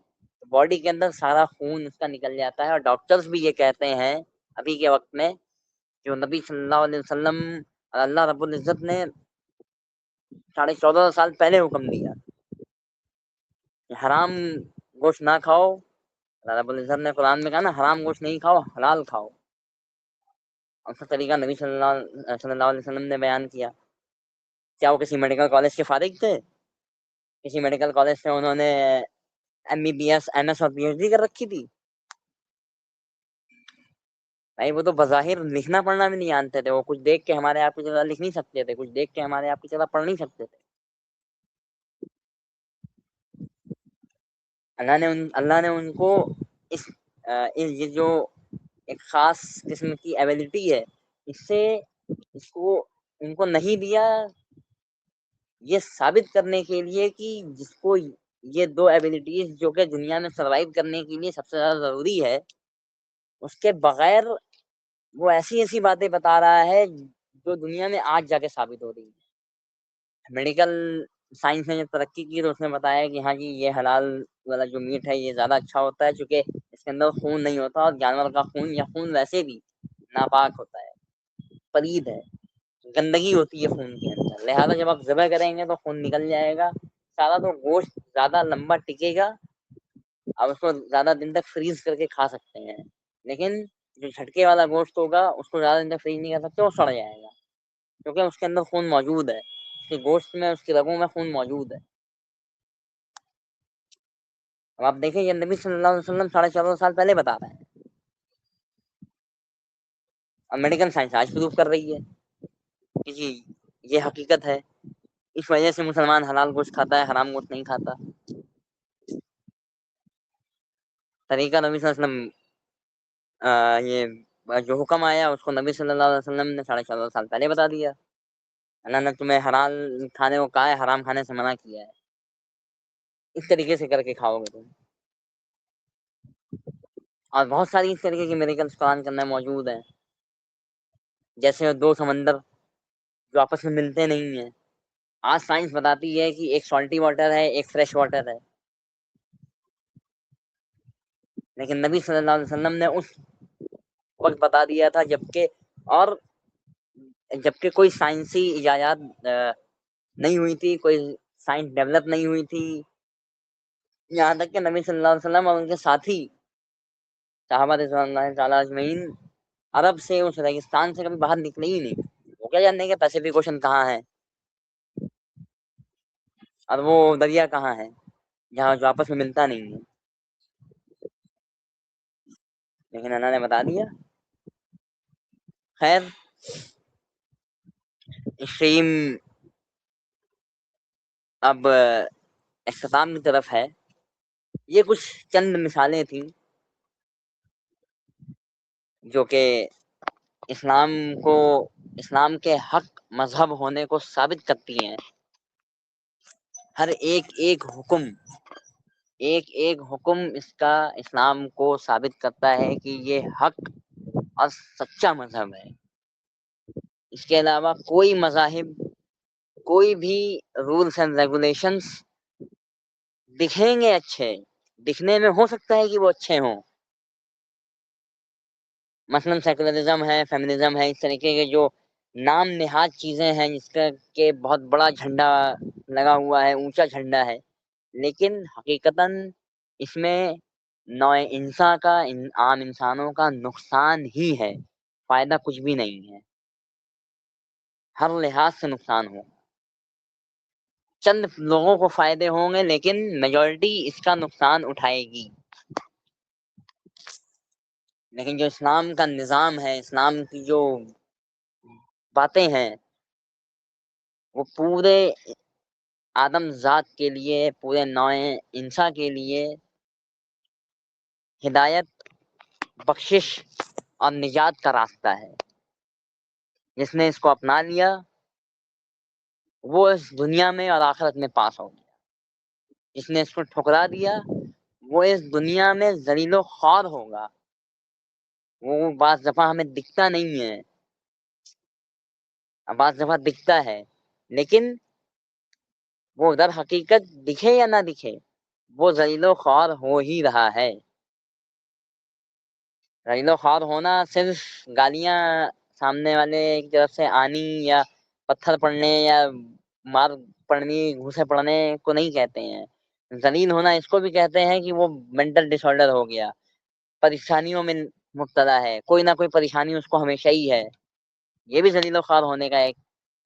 Speaker 1: باڈی کے اندر سارا خون اس کا نکل جاتا ہے. اور ڈاکٹرز بھی یہ کہتے ہیں ابھی کے وقت میں، جو نبی صلی اللہ علیہ وسلم اللہ رب العزت نے 14,500 سال پہلے حکم دیا کہ حرام گوشت نہ کھاؤ، اللہ رب العزت نے قرآن میں کہا نا حرام گوشت نہیں کھاؤ، حلال کھاؤ، اس کا طریقہ نبی صلی اللہ علیہ وسلم نے بیان کیا. کیا وہ کسی میڈیکل کالج کے فارغ تھے؟ کسی میڈیکل کالج سے انہوں نے MBBS MS اور PhD کر رکھی تھی؟ نہیں، وہ تو بظاہر لکھنا پڑھنا بھی نہیں جانتے تھے، وہ کچھ دیکھ کے ہمارے آپ کی جگہ لکھ نہیں سکتے تھے، کچھ دیکھ کے ہمارے آپ کی جگہ پڑھ نہیں سکتے تھے. اللہ نے ان کو اس یہ جو ایک خاص قسم کی ایبیلٹی ہے، اس سے اس کو ان کو نہیں دیا یہ ثابت کرنے کے لیے کہ جس کو یہ دو ایبیلٹیز جو کہ دنیا میں سروائیو کرنے کے لیے سب سے زیادہ ضروری ہے، اس کے بغیر وہ ایسی ایسی باتیں بتا رہا ہے جو دنیا میں آج جا کے ثابت ہو رہی ہے. میڈیکل سائنس نے جب ترقی کی تو اس نے بتایا کہ ہاں جی یہ حلال والا جو میٹ ہے یہ زیادہ اچھا ہوتا ہے، چونکہ اس کے اندر خون نہیں ہوتا، اور جانور کا خون یا خون ویسے بھی ناپاک ہوتا ہے، پلید ہے، گندگی ہوتی ہے خون کے اندر، لہٰذا جب آپ ذبح کریں گے تو خون نکل جائے گا سارا، تو گوشت زیادہ لمبا ٹکے گا، آپ اس کو زیادہ دن تک فریز کر کے کھا سکتے ہیں. لیکن جو جھٹکے والا گوشت ہوگا اس کو زیادہ دن تک فریز نہیں کر سکتے، وہ سڑ جائے گا، کیونکہ اس کے اندر خون موجود ہے، اس کے گوشت میں، اس کی رگوں میں خون موجود ہے. اب آپ دیکھیں یہ نبی صلی اللہ علیہ وسلم 14,500 سال پہلے بتا رہے ہیں، اب میڈیکل سائنس آج پروف کر رہی ہے کہ جی یہ حقیقت ہے، اس وجہ سے مسلمان حلال گوشت کھاتا ہے، حرام گوشت نہیں کھاتا. طریقہ نبی صلی اللہ علیہ وسلم یہ جو حکم آیا اس کو نبی صلی اللہ علیہ وسلم نے 14,500 سال پہلے بتا دیا. اللہ نے تمہیں حلال کھانے کو کہا ہے، حرام کھانے سے منع کیا ہے، اس طریقے سے کر کے کھاؤ گے تم. اور بہت ساری اس طریقے کی میڈیکل قرآن کے اندر موجود ہیں، جیسے دو سمندر جو آپس میں ملتے نہیں ہیں. آج سائنس بتاتی ہے کہ ایک سالٹی واٹر ہے، ایک فریش واٹر ہے، لیکن نبی صلی اللہ علیہ وسلم نے اس وقت بتا دیا تھا اور جبکہ کوئی سائنسی ایجادات نہیں ہوئی تھی، کوئی سائنس ڈیولپ نہیں ہوئی تھی، یہاں تک کہ نبی صلی اللہ علیہ وسلم اور ان کے ساتھی صحابہ رضوان اللہ تعالیٰ اجمعین عرب سے، اس ریگستان سے کبھی باہر نکلے ہی نہیں. وہ کیا جانتے ہیں کہ پیسیفک اوشن کہاں ہے اور وہ دریا کہاں ہے جہاں جو آپس میں ملتا نہیں ہے، لیکن اللہ نے بتا دیا. خیر، اسٹریم اب اختتام کی طرف ہے. یہ کچھ چند مثالیں تھیں جو کہ اسلام کو، اسلام کے حق مذہب ہونے کو ثابت کرتی ہیں. ہر ایک حکم اس کا اسلام کو ثابت کرتا ہے کہ یہ حق اور سچا مذہب ہے. اس کے علاوہ کوئی مذاہب، کوئی بھی رولز اینڈ ریگولیشنز دکھیں گے اچھے، دکھنے میں ہو سکتا ہے کہ وہ اچھے ہوں، مثلا سیکولرزم ہے، فیمنزم ہے، اس طریقے کے جو نام نہاد چیزیں ہیں جس کا کہ بہت بڑا جھنڈا لگا ہوا ہے، اونچا جھنڈا ہے، لیکن حقیقتاً اس میں نوع انسان کا، عام انسانوں کا نقصان ہی ہے، فائدہ کچھ بھی نہیں ہے، ہر لحاظ سے نقصان ہو. چند لوگوں کو فائدے ہوں گے لیکن میجورٹی اس کا نقصان اٹھائے گی. لیکن جو اسلام کا نظام ہے، اسلام کی جو باتیں ہیں، وہ پورے آدم ذات کے لیے، پورے نوع انسان کے لیے ہدایت، بخشش اور نجات کا راستہ ہے. جس نے اس کو اپنا لیا وہ اس دنیا میں اور آخرت میں پاس ہو گیا. جس نے اس کو ٹھکرا دیا وہ اس دنیا میں ذلیل و خوار ہوگا. وہ بعض دفعہ ہمیں دکھتا نہیں ہے، بعض دفعہ دکھتا ہے، لیکن وہ در حقیقت دکھے یا نہ دکھے وہ ذلیل و خوار ہو ہی رہا ہے. ذلیل و خوار ہونا صرف گالیاں سامنے والے کی طرف سے آنی یا پتھر پڑنے یا مار پڑنی، گھوسے پڑنے کو نہیں کہتے ہیں. ذلیل ہونا اس کو بھی کہتے ہیں کہ وہ مینٹل ڈس آرڈر ہو گیا، پریشانیوں میں مبتلا ہے، کوئی نہ کوئی پریشانی اس کو ہمیشہ ہی ہے. یہ بھی ذلیل و خوار ہونے کا ایک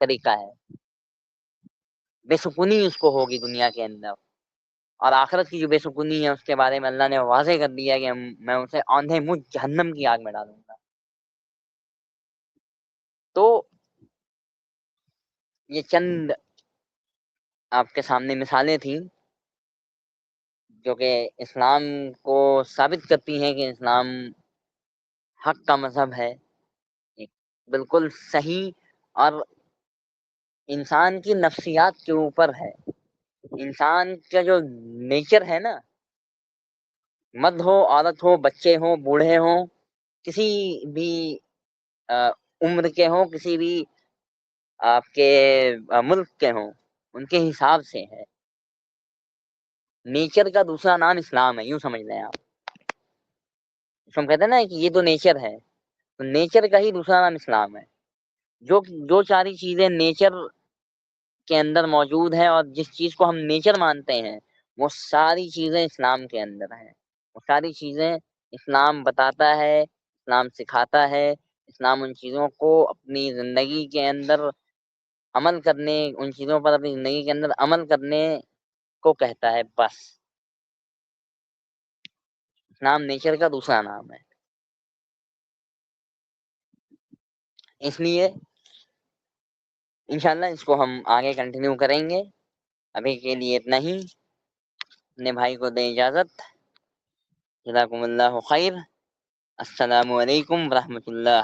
Speaker 1: طریقہ ہے. بے سکونی اس کو ہوگی دنیا کے اندر، اور آخرت کی جو بے سکونی ہے اس کے بارے میں اللہ نے واضح کر دیا کہ میں اسے آندھے منہ جہنم کی آگ میں ڈالوں گا. تو یہ چند آپ کے سامنے مثالیں تھیں جو کہ اسلام کو ثابت کرتی ہیں کہ اسلام حق کا مذہب ہے، ایک بالکل صحیح، اور انسان کی نفسیات کے اوپر ہے. انسان کا جو نیچر ہے نا، مرد ہو، عورت ہو، بچے ہوں، بوڑھے ہوں، کسی بھی عمر کے ہوں، کسی بھی آپ کے ملک کے ہوں، ان کے حساب سے ہے. نیچر کا دوسرا نام اسلام ہے، یوں سمجھ لیں آپ. ہم کہتے ہیں نا کہ یہ تو نیچر ہے، تو نیچر کا ہی دوسرا نام اسلام ہے. جو ساری چیزیں نیچر کے اندر موجود ہیں اور جس چیز کو ہم نیچر مانتے ہیں وہ ساری چیزیں اسلام کے اندر ہیں. وہ ساری چیزیں اسلام بتاتا ہے، اسلام سکھاتا ہے. اسلام ان چیزوں کو اپنی زندگی کے اندر عمل کرنے، ان چیزوں پر اپنی زندگی کے اندر عمل کرنے کو کہتا ہے. بس اسلام نیچر کا دوسرا نام ہے. اس لیے انشاءاللہ اس کو ہم آگے کنٹینیو کریں گے. ابھی کے لیے اتنا ہی. اپنے بھائی کو دیں اجازت. جزاکم اللہ خیر. السلام علیکم ورحمۃ اللہ.